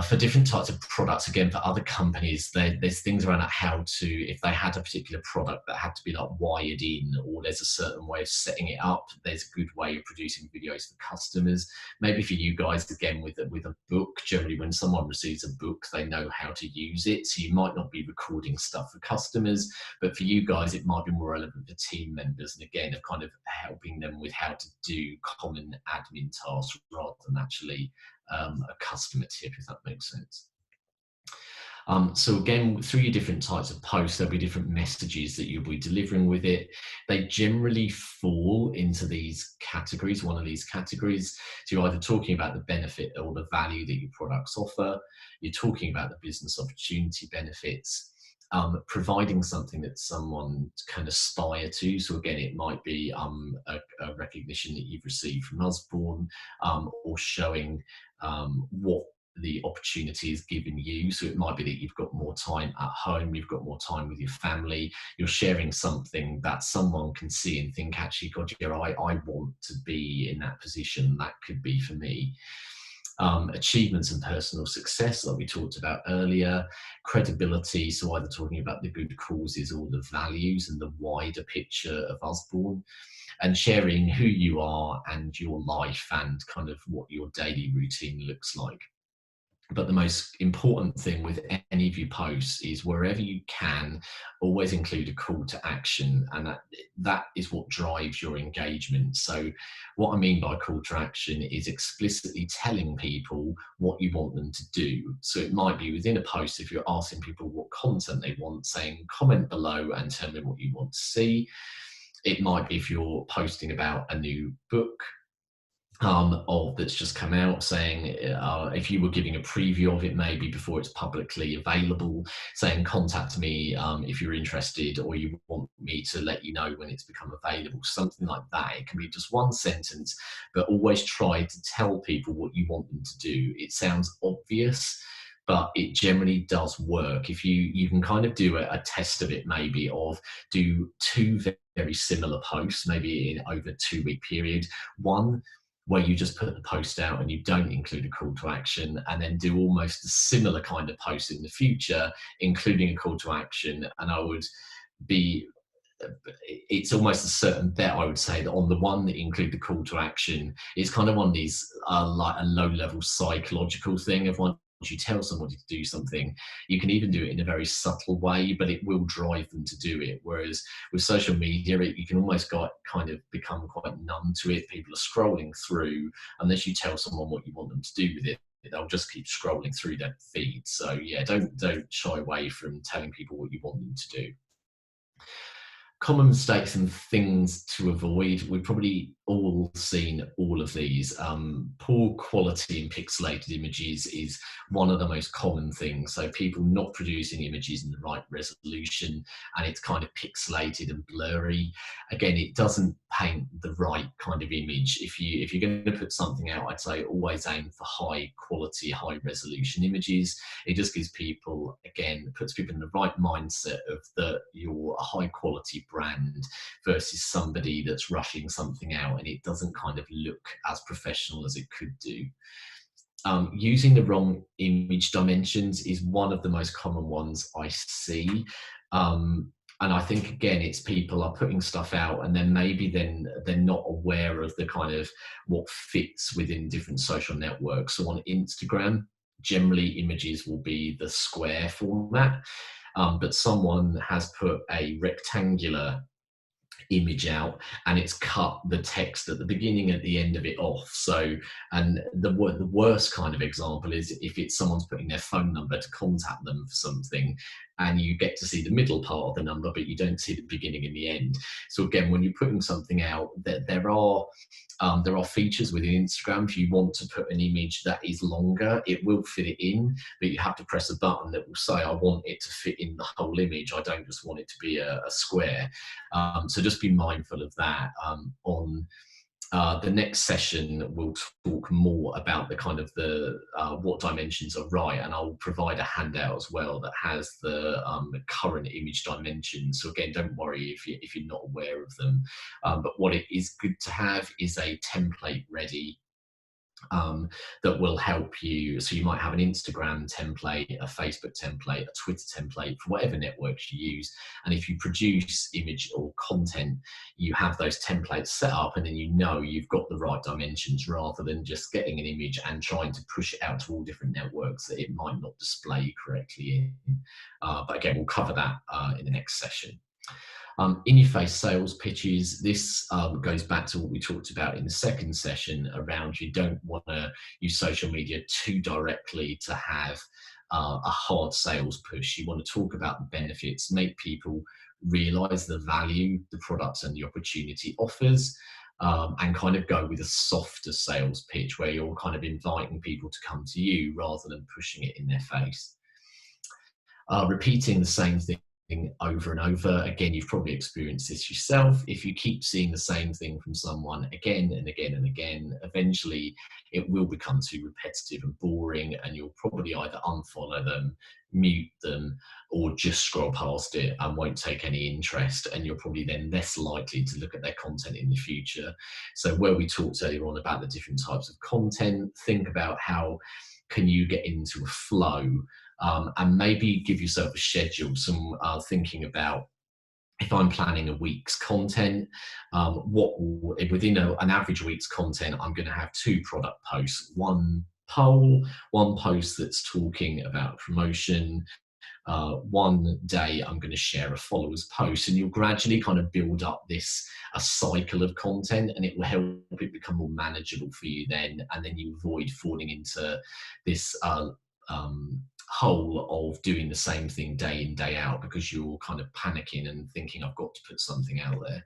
for different types of products, again, for other companies, there's things around how to, if they had a particular product that had to be like wired in, or there's a certain way of setting it up, there's a good way of producing videos for customers. Maybe for you guys, again, with a book, generally when someone receives a book, they know how to use it. So you might not be recording stuff for customers, but for you guys, it might be more relevant for team members. And again, of kind of helping them with how to do common admin tasks rather than actually a customer tip, if that makes sense. So again, through your different types of posts, there'll be different messages that you'll be delivering with it. They generally fall into these categories, one of these categories. So you're either talking about the benefit or the value that your products offer, you're talking about the business opportunity benefits, providing something that someone can aspire to. So again, it might be a recognition that you've received from Usborne, or showing what the opportunity is given you. So it might be that you've got more time at home, you've got more time with your family, you're sharing something that someone can see and think, actually, God, yeah, I want to be in that position. That could be for me. Achievements and personal success, like we talked about earlier, credibility, so either talking about the good causes or the values and the wider picture of Usborne, and sharing who you are and your life and kind of what your daily routine looks like. But the most important thing with any of your posts is, wherever you can, always include a call to action, and that is what drives your engagement. So what I mean by call to action is explicitly telling people what you want them to do. So it might be within a post, if you're asking people what content they want, saying comment below and tell me what you want to see. It might be if you're posting about a new book that's just come out, saying if you were giving a preview of it maybe before it's publicly available, saying contact me if you're interested, or you want me to let you know when it's become available, something like that. It can be just one sentence, but always try to tell people what you want them to do. It sounds obvious, but it generally does work. If you can kind of do a test of it, maybe of do two very similar posts, maybe in over a 2-week period. One where you just put the post out and you don't include a call to action, and then do almost a similar kind of post in the future, including a call to action. And I would be, it's almost a certain bet, I would say, that on the one that include the call to action, it's kind of one of these like a low level psychological thing of once you tell somebody to do something, you can even do it in a very subtle way, but it will drive them to do it. Whereas with social media, you can almost kind of become quite numb to it. People are scrolling through, unless you tell someone what you want them to do with it, they'll just keep scrolling through their feed. So yeah, don't shy away from telling people what you want them to do. Common mistakes and things to avoid. We've probably all seen all of these. Poor quality and pixelated images is one of the most common things. So people not producing images in the right resolution, and it's kind of pixelated and blurry. Again, it doesn't paint the right kind of image. If you're going to put something out, I'd say always aim for high quality, high resolution images. It just gives people, again, puts people in the right mindset of that you're a high quality brand versus somebody that's rushing something out and it doesn't kind of look as professional as it could do. Using the wrong image dimensions is one of the most common ones I see. And I think, again, it's people are putting stuff out and then maybe then they're not aware of the kind of what fits within different social networks. So on Instagram, generally images will be the square format, but someone has put a rectangular image out and it's cut the text at the beginning and at the end of it off. So, and the worst kind of example is if it's someone's putting their phone number to contact them for something, and you get to see the middle part of the number, but you don't see the beginning and the end. So again, when you're putting something out, there are features within Instagram. If you want to put an image that is longer, it will fit it in, but you have to press a button that will say, I want it to fit in the whole image. I don't just want it to be a square. So just be mindful of that. On the next session, we'll talk more about the kind of what dimensions are right, and I'll provide a handout as well that has the current image dimensions. So again, don't worry if you're not aware of them. But what it is good to have is a template ready that will help you. So you might have an Instagram template, a Facebook template, a Twitter template for whatever networks you use. And if you produce image or content, you have those templates set up and then you know you've got the right dimensions, rather than just getting an image and trying to push it out to all different networks that it might not display correctly in. But again, we'll cover that in the next session. In-your-face sales pitches, this goes back to what we talked about in the second session around you don't want to use social media too directly to have a hard sales push. You want to talk about the benefits, make people realize the value the product and the opportunity offers, and kind of go with a softer sales pitch where you're kind of inviting people to come to you rather than pushing it in their face. Repeating the same thing over and over. Again, you've probably experienced this yourself. If you keep seeing the same thing from someone again and again and again, eventually it will become too repetitive and boring, and you'll probably either unfollow them, mute them, or just scroll past it and won't take any interest, and you're probably then less likely to look at their content in the future. So where we talked earlier on about the different types of content, think about how can you get into a flow, and maybe give yourself a schedule, some thinking about, if I'm planning a week's content, within an average week's content, I'm going to have 2 product posts, one poll, one post that's talking about promotion. One day I'm going to share a follower's post, and you'll gradually kind of build up a cycle of content, and it will help it become more manageable for you then, and then you avoid falling into this hole of doing the same thing day in, day out, because you're kind of panicking and thinking, I've got to put something out there.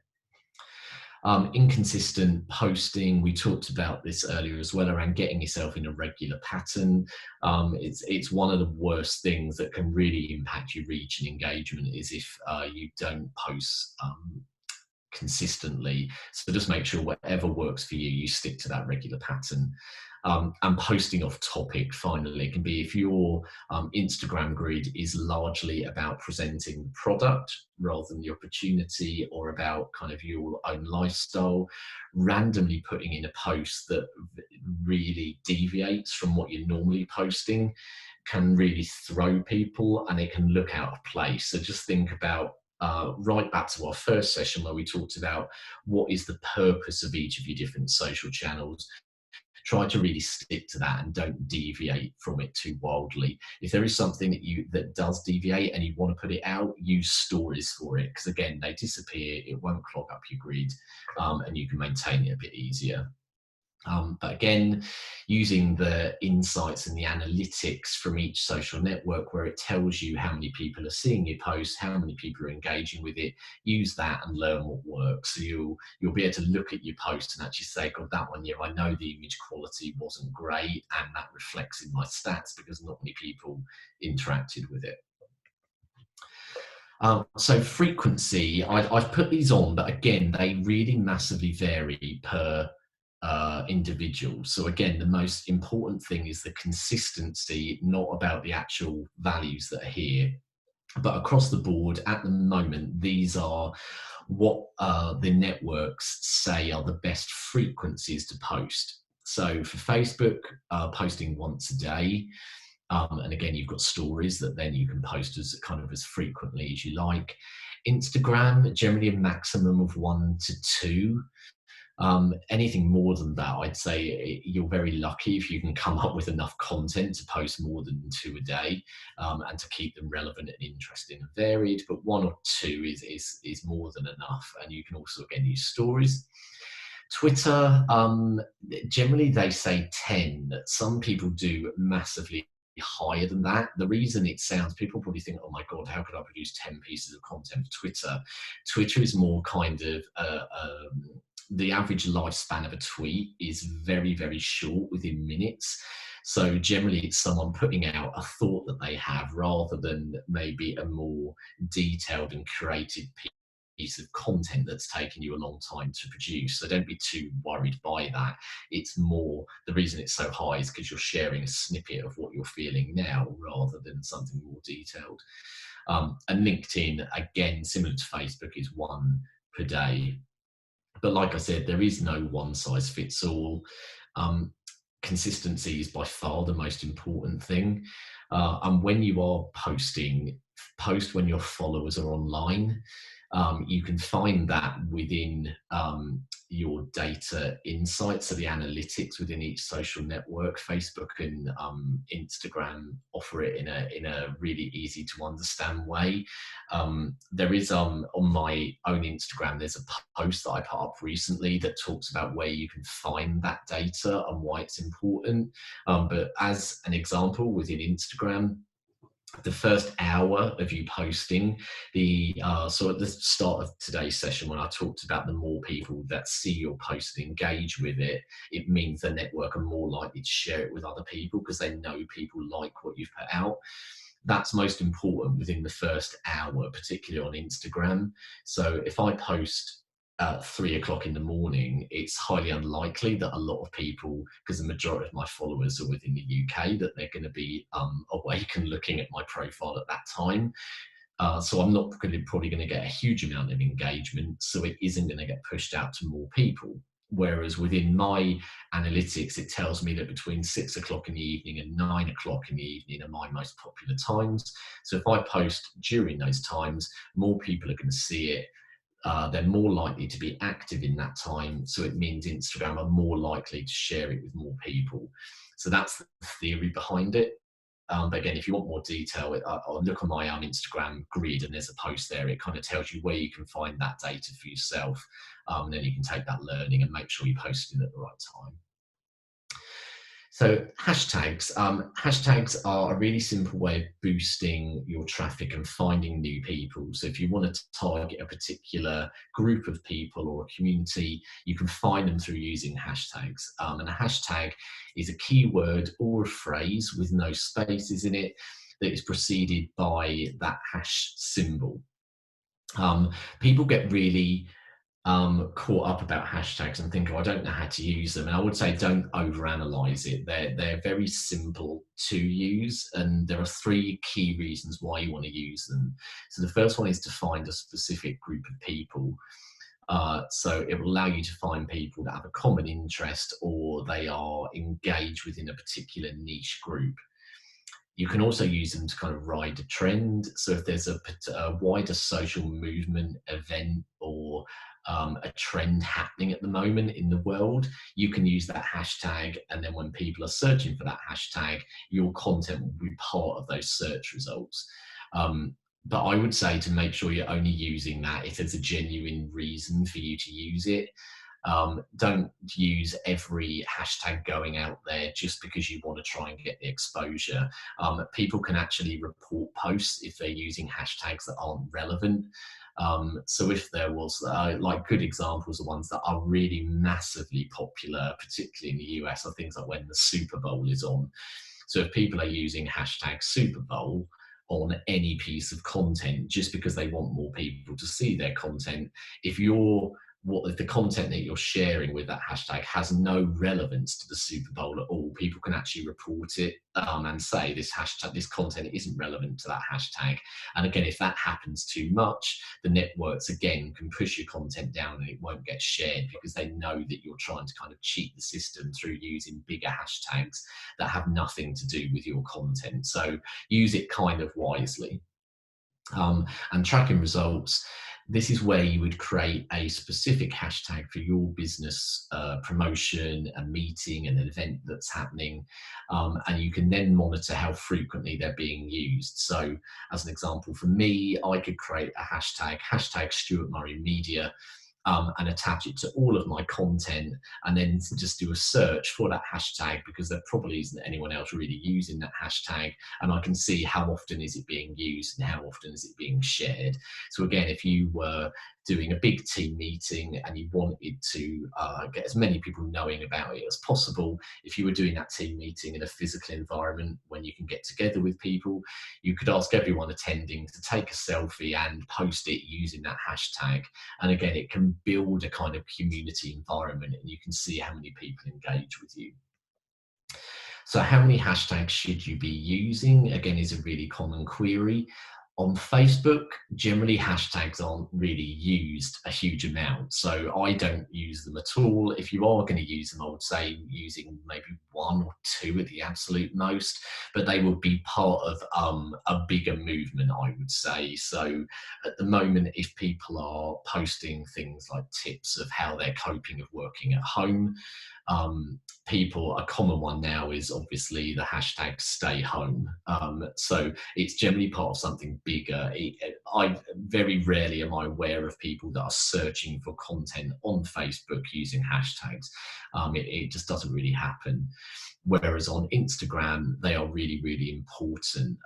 Inconsistent posting, we talked about this earlier as well, around getting yourself in a regular pattern. It's one of the worst things that can really impact your reach and engagement, is if you don't post consistently. So just make sure whatever works for you, you stick to that regular pattern. And posting off topic, finally, can be if your Instagram grid is largely about presenting the product rather than the opportunity, or about kind of your own lifestyle, randomly putting in a post that really deviates from what you're normally posting can really throw people, and it can look out of place. So just think about, right back to our first session where we talked about what is the purpose of each of your different social channels. Try to really stick to that and don't deviate from it too wildly. If there is something that does deviate and you want to put it out, use stories for it, because again, they disappear, it won't clog up your grid, and you can maintain it a bit easier. But again, using the insights and the analytics from each social network, where it tells you how many people are seeing your post, how many people are engaging with it, use that and learn what works. So you'll be able to look at your post and actually say, God, that one, yeah, I know the image quality wasn't great, and that reflects in my stats because not many people interacted with it. So frequency, I've put these on, but again, they really massively vary per individual. So again, the most important thing is the consistency, not about the actual values that are here. But across the board at the moment, these are what the networks say are the best frequencies to post. So for Facebook, posting once a day. And again, you've got stories that then you can post as kind of as frequently as you like. Instagram, generally a maximum of 1 to 2. Anything more than that, I'd say you're very lucky if you can come up with enough content to post more than 2 a day, and to keep them relevant and interesting and varied. But 1 or 2 is more than enough. And you can also, again, use stories. Twitter, generally they say 10. Some people do massively higher than that. The reason it sounds, people probably think, oh my God, how could I produce 10 pieces of content for Twitter? Twitter is more kind of, the average lifespan of a tweet is very, very short, within minutes. So generally it's someone putting out a thought that they have, rather than maybe a more detailed and creative piece of content that's taken you a long time to produce. So don't be too worried by that. It's more, the reason it's so high is because you're sharing a snippet of what you're feeling now, rather than something more detailed. And LinkedIn, again, similar to Facebook, is 1 per day. But like I said, there is no one size fits all. Consistency is by far the most important thing. And when you are posting, post when your followers are online. You can find that within your data insights, so the analytics within each social network. Facebook and Instagram offer it in a really easy to understand way. There is on my own Instagram, there's a post that I put up recently that talks about where you can find that data and why it's important. But as an example, within Instagram, the first hour of you posting, so at the start of today's session, when I talked about the more people that see your post and engage with it, it means the network are more likely to share it with other people because they know people like what you've put out. That's most important within the first hour, particularly on Instagram. So if I post at 3 o'clock in the morning, it's highly unlikely that a lot of people, because the majority of my followers are within the UK, that they're going to be awake and looking at my profile at that time. So I'm not probably going to get a huge amount of engagement, so it isn't going to get pushed out to more people. Whereas within my analytics, it tells me that between 6 o'clock in the evening and 9 o'clock in the evening are my most popular times. So if I post during those times, more people are going to see it. They're more likely to be active in that time. So it means Instagram are more likely to share it with more people. So that's the theory behind it. But again, if you want more detail, I'll look on my Instagram grid and there's a post there. It kind of tells you where you can find that data for yourself. And then you can take that learning and make sure you post it at the right time. So hashtags. Hashtags are a really simple way of boosting your traffic and finding new people. So if you want to target a particular group of people or a community, you can find them through using hashtags. And a hashtag is a keyword or a phrase with no spaces in it that is preceded by that hash symbol. People get really caught up about hashtags and think, oh, I don't know how to use them. And I would say don't overanalyze it. They're very simple to use, and there are 3 key reasons why you want to use them. So the first one is to find a specific group of people. So it will allow you to find people that have a common interest or they are engaged within a particular niche group. You can also use them to kind of ride a trend. So if there's a wider social movement, event, or a trend happening at the moment in the world, you can use that hashtag. And then when people are searching for that hashtag, your content will be part of those search results. But I would say to make sure you're only using that if there's a genuine reason for you to use it. Don't use every hashtag going out there just because you want to try and get the exposure. People can actually report posts if they're using hashtags that aren't relevant. So if there was like good examples of ones that are really massively popular, particularly in the US, are things like when the Super Bowl is on. So if people are using hashtag Super Bowl on any piece of content just because they want more people to see their content, if the content that you're sharing with that hashtag has no relevance to the Super Bowl at all, people can actually report it and say this content isn't relevant to that hashtag. And again, if that happens too much, the networks again can push your content down and it won't get shared because they know that you're trying to kind of cheat the system through using bigger hashtags that have nothing to do with your content. So use it kind of wisely. And tracking results, this is where you would create a specific hashtag for your business promotion, a meeting, an event that's happening, and you can then monitor how frequently they're being used. So as an example, for me, I could create a hashtag Stuart Murray Media, and attach it to all of my content, and then just do a search for that hashtag because there probably isn't anyone else really using that hashtag, and I can see how often is it being used and how often is it being shared. So again, if you were doing a big team meeting and you wanted to get as many people knowing about it as possible, if you were doing that team meeting in a physical environment when you can get together with people, you could ask everyone attending to take a selfie and post it using that hashtag. And again, it can build a kind of community environment and you can see how many people engage with you. So how many hashtags should you be using? Again, is a really common query. On Facebook, generally hashtags aren't really used a huge amount, so I don't use them at all. If you are going to use them, I would say using maybe one or two at the absolute most, but they would be part of a bigger movement, I would say. So at the moment, if people are posting things like tips of how they're coping of working at home, a common one now is obviously the hashtag stay home. So it's generally part of something bigger. I very rarely am I aware of people that are searching for content on Facebook using hashtags. It just doesn't really happen. Whereas on Instagram, they are really, really important.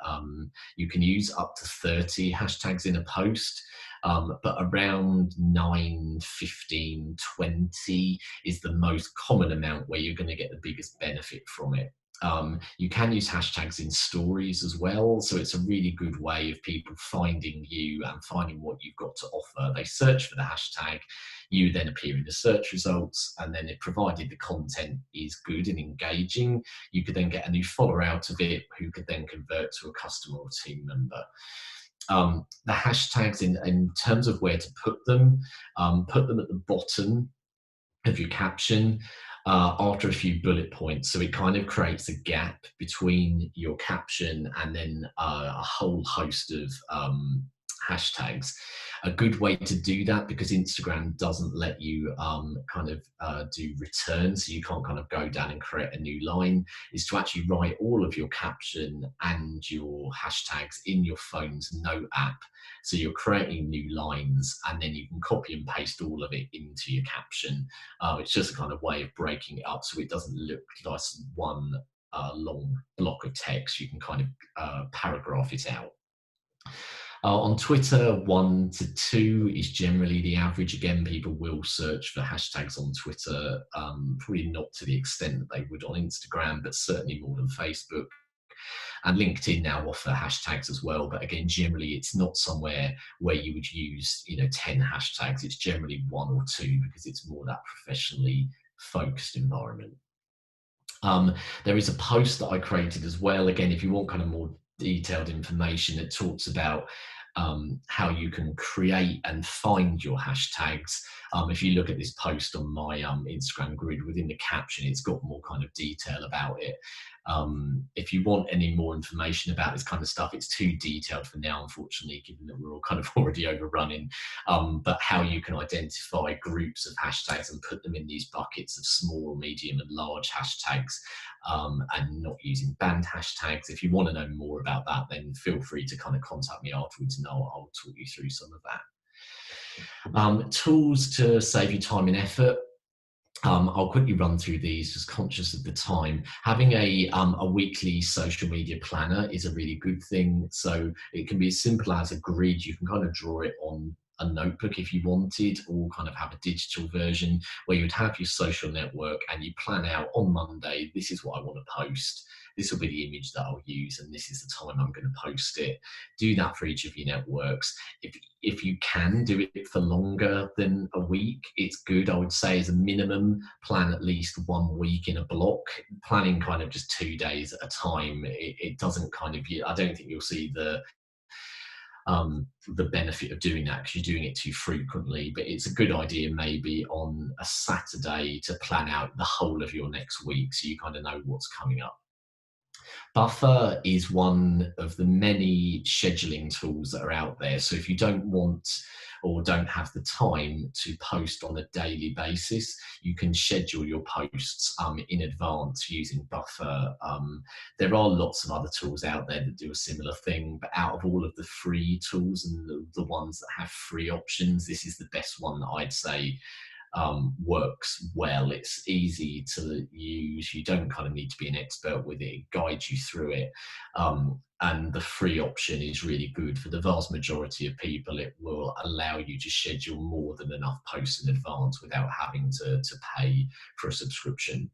You can use up to 30 hashtags in a post, but around 9, 15, 20 is the most common amount where you're going to get the biggest benefit from it. You can use hashtags in stories as well, so it's a really good way of people finding you and finding what you've got to offer. They search for the hashtag, you then appear in the search results, and then provided the content is good and engaging, you could then get a new follower out of it who could then convert to a customer or team member. The hashtags in terms of where to put them at the bottom of your caption after a few bullet points. So it kind of creates a gap between your caption and then a whole host of hashtags. A good way to do that, because Instagram doesn't let you do returns, so you can't kind of go down and create a new line, is to actually write all of your caption and your hashtags in your phone's note app. So you're creating new lines and then you can copy and paste all of it into your caption. It's just a kind of way of breaking it up so it doesn't look like one long block of text. You can kind of paragraph it out. On Twitter, 1 to 2 is generally the average. Again, people will search for hashtags on Twitter, probably not to the extent that they would on Instagram, but certainly more than Facebook. And LinkedIn now offer hashtags as well, but again, generally it's not somewhere where you would use 10 hashtags. It's generally 1 or 2 because it's more that professionally focused environment. There is a post that I created as well. Again, if you want kind of more detailed information, it talks about how you can create and find your hashtags. If you look at this post on my Instagram grid, within the caption, it's got more kind of detail about it. If you want any more information about this kind of stuff, it's too detailed for now, unfortunately, given that we're all kind of already overrunning. But how you can identify groups of hashtags and put them in these buckets of small, medium, and large hashtags, and not using banned hashtags. If you want to know more about that, then feel free to kind of contact me afterwards and I'll talk you through some of that. Tools to save you time and effort. I'll quickly run through these, just conscious of the time. Having a weekly social media planner is a really good thing. So it can be as simple as a grid. You can kind of draw it on a notebook if you wanted, or kind of have a digital version where you'd have your social network and you plan out on Monday, this is what I want to post. This will be the image that I'll use, and this is the time I'm going to post it. Do that for each of your networks. If you can do it for longer than a week, it's good. I would say as a minimum, plan at least 1 week in a block. Planning kind of just 2 days at a time, it doesn't kind of, I don't think you'll see the benefit of doing that because you're doing it too frequently. But it's a good idea maybe on a Saturday to plan out the whole of your next week so you kind of know what's coming up. Buffer is one of the many scheduling tools that are out there. So if you don't want or don't have the time to post on a daily basis, you can schedule your posts in advance using Buffer. There are lots of other tools out there that do a similar thing, but out of all of the free tools and the ones that have free options, this is the best one that I'd say works well. It's easy to use. You don't kind of need to be an expert with it. It guides you through it. And the free option is really good. For the vast majority of people, it will allow you to schedule more than enough posts in advance without having to pay for a subscription.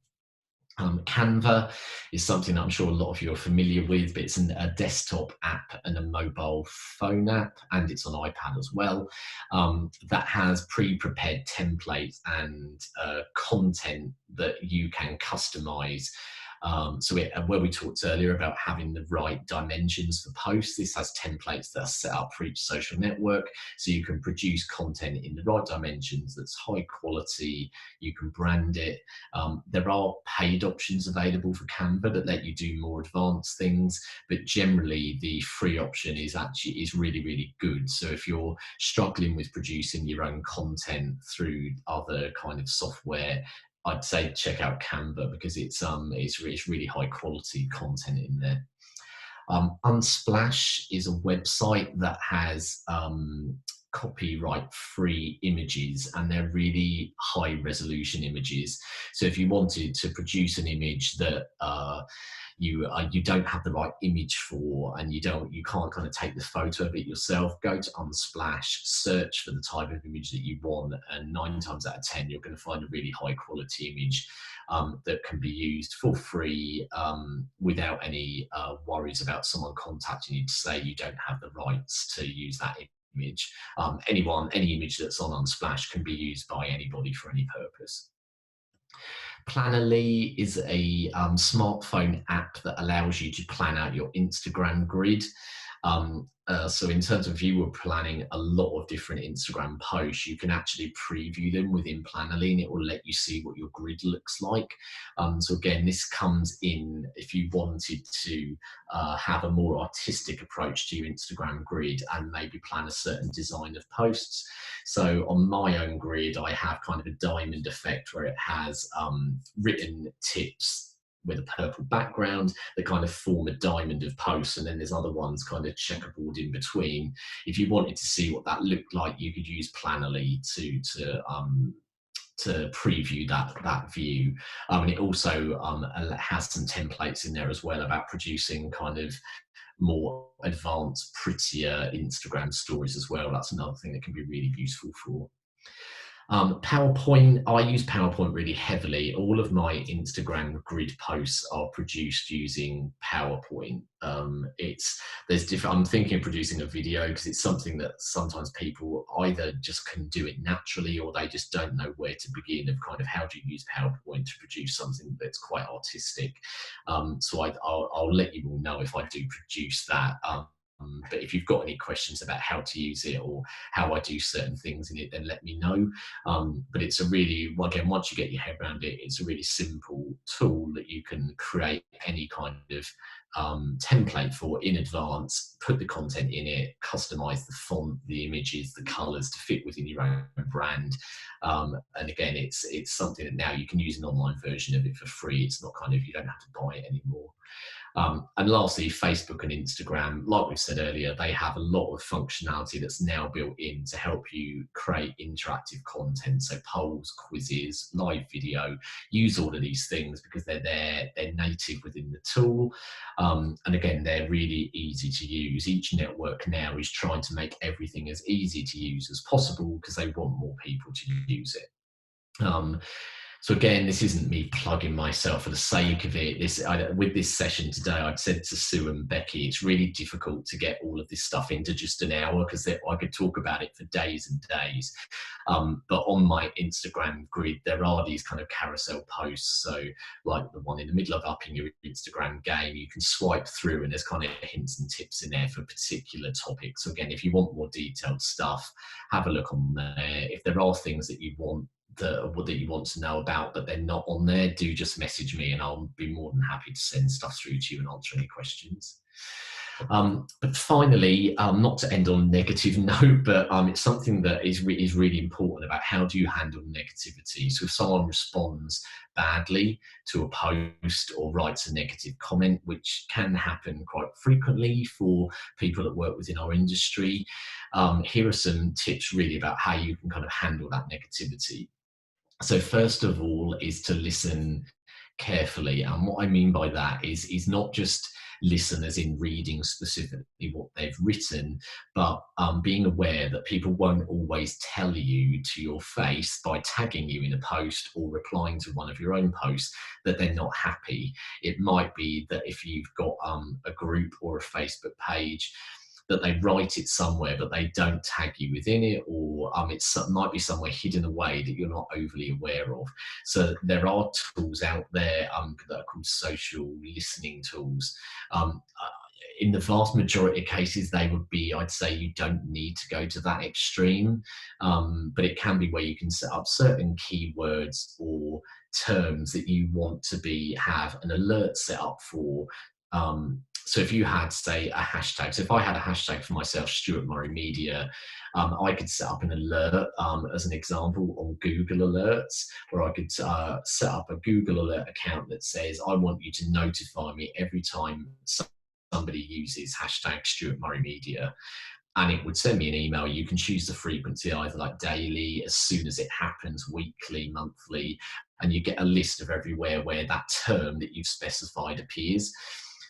Canva is something that I'm sure a lot of you are familiar with, but it's a desktop app and a mobile phone app, and it's on iPad as well, that has pre-prepared templates and content that you can customize Where we talked earlier about having the right dimensions for posts, this has templates that are set up for each social network, so you can produce content in the right dimensions that's high quality. You can brand it. There are paid options available for Canva that let you do more advanced things, but generally the free option is really, really good. So if you're struggling with producing your own content through other kind of software, I'd say check out Canva, because it's really high quality content in there. Unsplash is a website that has copyright free images, and they're really high resolution images. So if you wanted to produce an image that you don't have the right image for, and you can't kind of take the photo of it yourself, go to Unsplash, search for the type of image that you want, and 9 times out of 10 you're going to find a really high quality image that can be used for free, without any worries about someone contacting you to say you don't have the rights to use that image. Any image that's on Unsplash can be used by anybody for any purpose. Plannerly is a smartphone app that allows you to plan out your Instagram grid. So in terms of you were planning a lot of different Instagram posts, you can actually preview them within Plannerly, and it will let you see what your grid looks like. So again, this comes in if you wanted to have a more artistic approach to your Instagram grid and maybe plan a certain design of posts. So on my own grid, I have kind of a diamond effect where it has written tips with a purple background that kind of form a diamond of posts, and then there's other ones kind of checkerboard in between. If you wanted to see what that looked like, you could use Plannerly to preview that view. And it also has some templates in there as well about producing kind of more advanced, prettier Instagram stories as well. That's another thing that can be really useful for. PowerPoint, I use PowerPoint really heavily. All of my Instagram grid posts are produced using PowerPoint. I'm thinking of producing a video, because it's something that sometimes people either just can do it naturally, or they just don't know where to begin of kind of how do you use PowerPoint to produce something that's quite artistic. So I'll let you all know if I do produce that. But if you've got any questions about how to use it or how I do certain things in it, then let me know. But it's a really, again, once you get your head around it, it's a really simple tool that you can create any kind of template for in advance, put the content in it, customize the font, the images, the colors to fit within your own brand. And again, it's something that now you can use an online version of it for free. It's not kind of, you don't have to buy it anymore. And lastly, Facebook and Instagram, like we've said earlier, they have a lot of functionality that's now built in to help you create interactive content. So polls, quizzes, live video, use all of these things because they're native within the tool. And again, they're really easy to use. Each network now is trying to make everything as easy to use as possible because they want more people to use it. So again, this isn't me plugging myself for the sake of it. With this session today, I'd said to Sue and Becky, it's really difficult to get all of this stuff into just an hour because I could talk about it for days and days. But on my Instagram grid, there are these kind of carousel posts. So like the one in the middle of upping your Instagram game, you can swipe through and there's kind of hints and tips in there for particular topics. So again, if you want more detailed stuff, have a look on there. If there are things that you want that you want to know about but they're not on there, do just message me and I'll be more than happy to send stuff through to you and answer any questions. But finally, not to end on a negative note, but it's something that is really important about how do you handle negativity. So if someone responds badly to a post or writes a negative comment, which can happen quite frequently for people that work within our industry, here are some tips really about how you can kind of handle that negativity. So first of all is to listen carefully. And what I mean by that is not just listen as in reading specifically what they've written, but being aware that people won't always tell you to your face by tagging you in a post or replying to one of your own posts that they're not happy. It might be that if you've got a group or a Facebook page, that they write it somewhere, but they don't tag you within it, or it might be somewhere hidden away that you're not overly aware of. So there are tools out there that are called social listening tools. In the vast majority of cases, they would be, I'd say you don't need to go to that extreme, but it can be where you can set up certain keywords or terms that you want to have an alert set up for. So if you had, say, a hashtag, so if I had a hashtag for myself, Stuart Murray Media, I could set up an alert, as an example, on Google Alerts, where I could set up a Google Alert account that says, I want you to notify me every time somebody uses hashtag Stuart Murray Media, and it would send me an email. You can choose the frequency, either like daily, as soon as it happens, weekly, monthly, and you get a list of everywhere where that term that you've specified appears.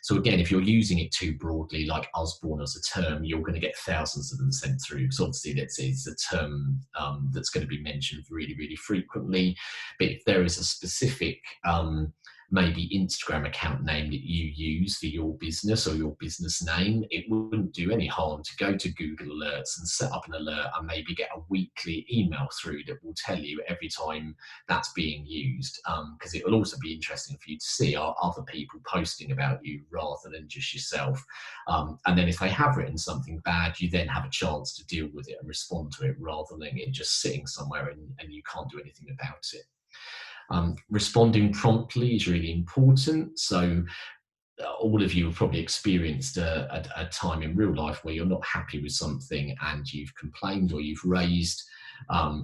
So again, if you're using it too broadly, like Osborne as a term, you're going to get thousands of them sent through, because obviously it's a term that's going to be mentioned really, really frequently. But if there is a specific maybe Instagram account name that you use for your business, or your business name, it wouldn't do any harm to go to Google Alerts and set up an alert, and maybe get a weekly email through that will tell you every time that's being used, because it will also be interesting for you to see, are other people posting about you rather than just yourself. And then if they have written something bad, you then have a chance to deal with it and respond to it, rather than it just sitting somewhere and you can't do anything about it. Responding promptly is really important. So all of you have probably experienced a time in real life where you're not happy with something and you've complained, or you've raised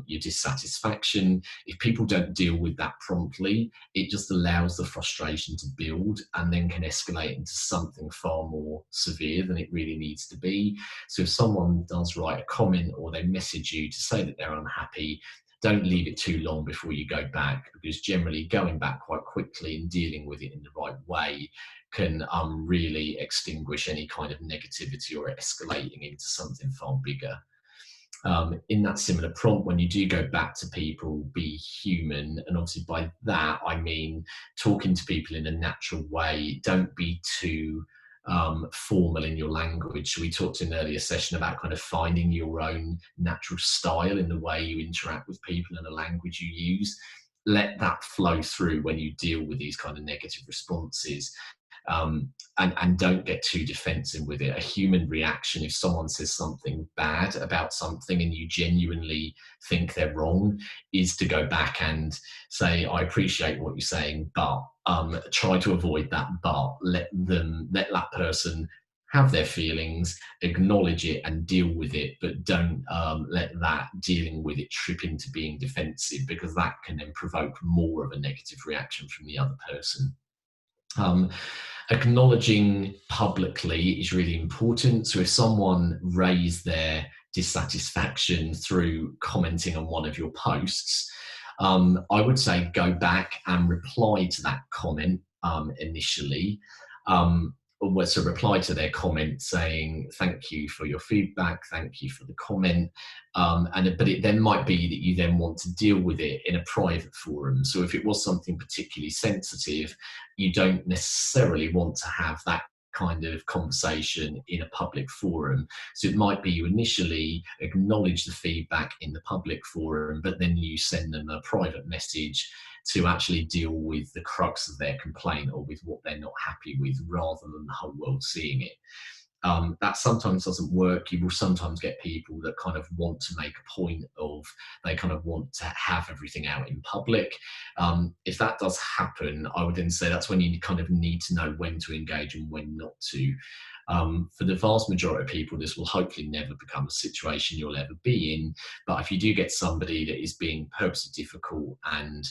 your dissatisfaction. If people don't deal with that promptly, it just allows the frustration to build, and then can escalate into something far more severe than it really needs to be. So if someone does write a comment, or they message you to say that they're unhappy, don't leave it too long before you go back, because generally going back quite quickly and dealing with it in the right way can really extinguish any kind of negativity or escalating into something far bigger. In that similar prompt, when you do go back to people, be human. And obviously by that, I mean talking to people in a natural way. Don't be too formal in your language. So we talked in an earlier session about kind of finding your own natural style in the way you interact with people and the language you use. Let that flow through when you deal with these kind of negative responses. And don't get too defensive with it. A human reaction, if someone says something bad about something and you genuinely think they're wrong, is to go back and say, I appreciate what you're saying, but try to avoid that but. Let that person have their feelings, acknowledge it and deal with it, but don't let that dealing with it trip into being defensive, because that can then provoke more of a negative reaction from the other person. Acknowledging publicly is really important. So if someone raised their dissatisfaction through commenting on one of your posts, I would say go back and reply to that comment initially. So reply to their comment saying, thank you for your feedback, thank you for the comment. But it then might be that you then want to deal with it in a private forum. So if it was something particularly sensitive, you don't necessarily want to have that kind of conversation in a public forum. So it might be you initially acknowledge the feedback in the public forum, but then you send them a private message to actually deal with the crux of their complaint, or with what they're not happy with, rather than the whole world seeing it. That sometimes doesn't work. You will sometimes get people that kind of want to make a point of, they kind of want to have everything out in public. If that does happen, I would then say that's when you kind of need to know when to engage and when not to. For the vast majority of people, this will hopefully never become a situation you'll ever be in. But if you do get somebody that is being purposely difficult and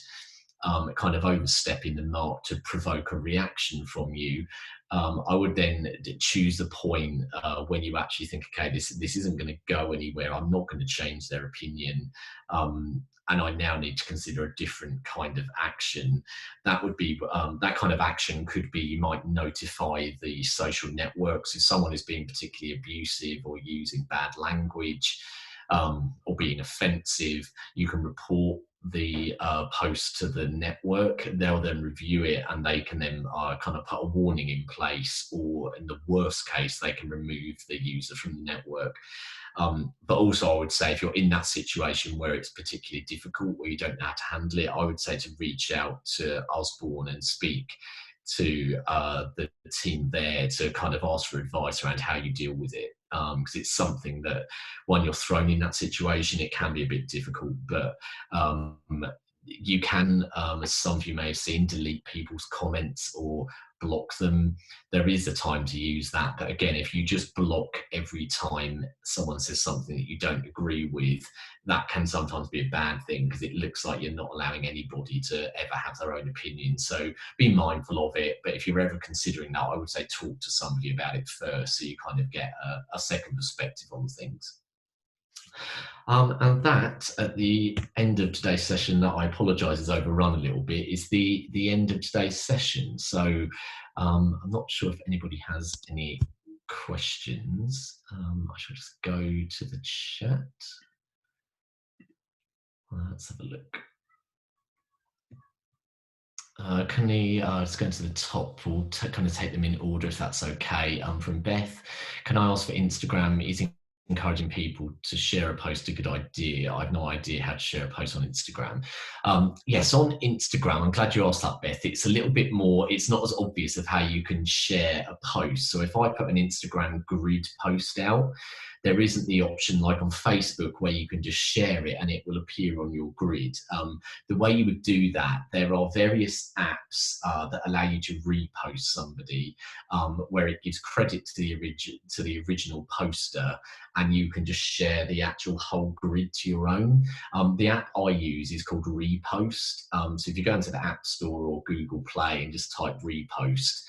kind of overstepping the mark to provoke a reaction from you, I would then choose the point when you actually think, okay, this isn't going to go anywhere. I'm not going to change their opinion. And I now need to consider a different kind of action. That would be, that kind of action could be, you might notify the social networks if someone is being particularly abusive or using bad language or being offensive. You can report the post to the network, they'll then review it and they can then kind of put a warning in place, or in the worst case, they can remove the user from the network. But also, I would say if you're in that situation where it's particularly difficult, where you don't know how to handle it, I would say to reach out to Osborne and speak to the team there to kind of ask for advice around how you deal with it. Because it's something that when you're thrown in that situation, it can be a bit difficult, but you can, as some of you may have seen, delete people's comments or block them. There is a time to use that, but again, if you just block every time someone says something that you don't agree with, that can sometimes be a bad thing, because it looks like you're not allowing anybody to ever have their own opinion. So be mindful of it, but if you're ever considering that, I would say talk to somebody about it first, so you kind of get a second perspective on things. And that, at the end of today's session, that I apologise is overrun a little bit, is the end of today's session. So I'm not sure if anybody has any questions. I shall just go to the chat. Let's have a look. Can we just go to the top? We'll kind of take them in order if that's okay. From Beth, can I ask for Instagram? Is encouraging people to share a post a good idea? I have no idea how to share a post on Instagram. Yes, on Instagram, I'm glad you asked that, Beth. It's a little bit more, it's not as obvious of how you can share a post. So if I put an Instagram grid post out, there isn't the option like on Facebook where you can just share it and it will appear on your grid. The way you would do that, there are various apps that allow you to repost somebody, where it gives credit to the original poster, and you can just share the actual whole grid to your own. The app I use is called Repost. So if you go into the App Store or Google Play and just type Repost,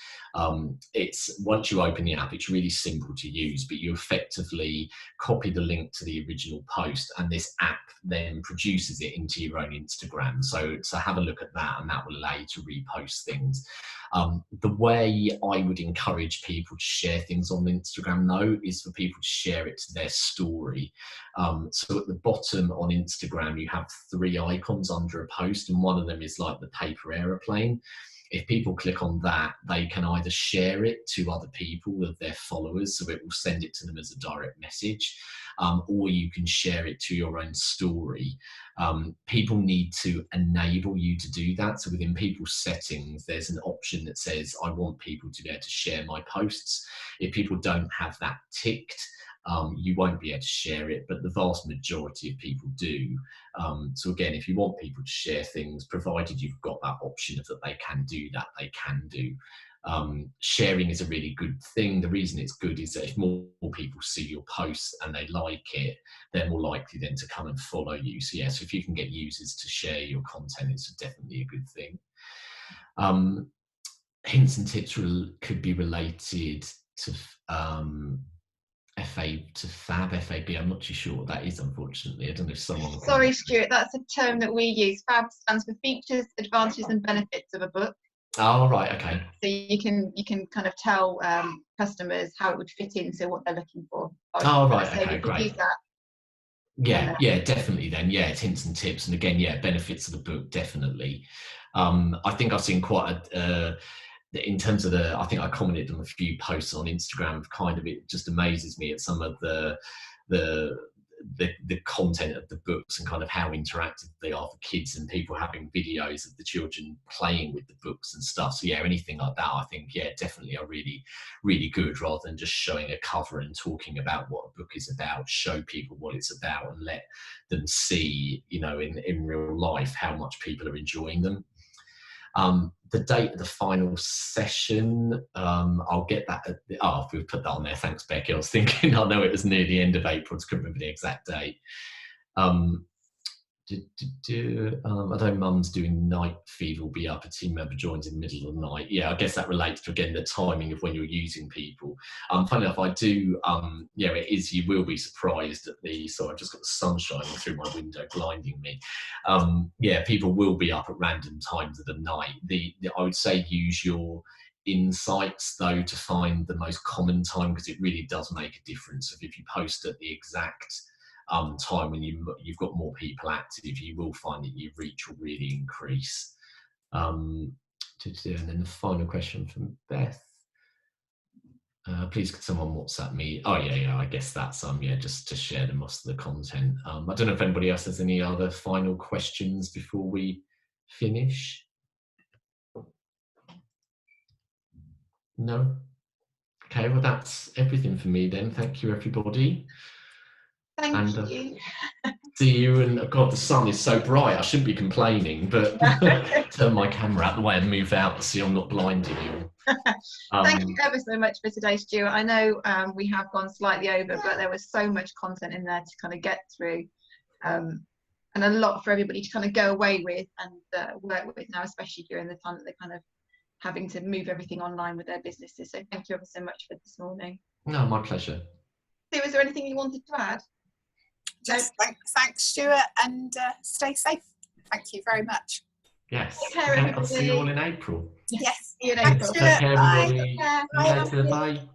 it's, once you open the app, it's really simple to use, but you effectively copy the link to the original post, and this app then produces it into your own Instagram. So have a look at that, and that will allow you to repost things. The way I would encourage people to share things on Instagram, though, is for people to share it to their story. So at the bottom on Instagram, you have 3 icons under a post, and one of them is like the paper aeroplane. If people click on that, they can either share it to other people with their followers, so it will send it to them as a direct message, or you can share it to your own story. People need to enable you to do that. So within people's settings, there's an option that says, I want people to be able to share my posts. If people don't have that ticked, you won't be able to share it, but the vast majority of people do. So again, if you want people to share things, provided you've got that option of that they can do that, they can do. Sharing is a really good thing. The reason it's good is that if more people see your posts and they like it, they're more likely then to come and follow you. So yeah, so if you can get users to share your content, it's definitely a good thing. Hints and tips could be related to FAB. I'm not too sure what that is, unfortunately. I don't know if someone. Sorry, Stuart, that's a term that we use. FAB stands for features, advantages, and benefits of a book. Oh, right, okay. So you can kind of tell customers how it would fit into what they're looking for. Oh, right, okay, great. Use that. Yeah, definitely then. Yeah, it's hints and tips. And again, yeah, benefits of the book, definitely. I think I've seen quite in terms of I think I commented on a few posts on Instagram of kind of, it just amazes me at some of the content of the books and kind of how interactive they are for kids, and people having videos of the children playing with the books and stuff. So yeah, anything like that, I think, yeah, definitely are really, really good, rather than just showing a cover and talking about what a book is about. Show people what it's about and let them see, you know, in real life how much people are enjoying them. The date of the final session, I'll get that. We've put that on there. Thanks, Becky. I was thinking, I know it was near the end of April. I couldn't remember the exact date. I know Mum's doing night feed will be up. A team member joins in the middle of the night. Yeah, I guess that relates to, again, the timing of when you're using people. Funny enough, I do, yeah, it is, you will be surprised at so I've just got the sun shining through my window, blinding me. Yeah, people will be up at random times of the night. I would say use your insights, though, to find the most common time, because it really does make a difference. If you post at the exact time when you've got more people active, you will find that your reach will really increase. And then the final question from Beth. Please could someone WhatsApp me? Oh yeah, I guess that's just to share the most of the content. I don't know if anybody else has any other final questions before we finish. No? Okay, well that's everything for me then. Thank you everybody. Thank you. See you, and God, the sun is so bright, I shouldn't be complaining, but turn my camera out the way and move out to see I'm not blinding you. Thank you ever so much for today, Stuart. I know we have gone slightly over, but there was so much content in there to kind of get through, and a lot for everybody to kind of go away with and work with now, especially during the time that they're kind of having to move everything online with their businesses. So thank you ever so much for this morning. No, my pleasure. So was there anything you wanted to add? Just thanks, Stuart, and stay safe. Thank you very much. Yes. Take care, Okay, I'll see you all in April. Yes. See you in Thanks, April. Stuart. Take care, everybody. Bye. See you later. Bye.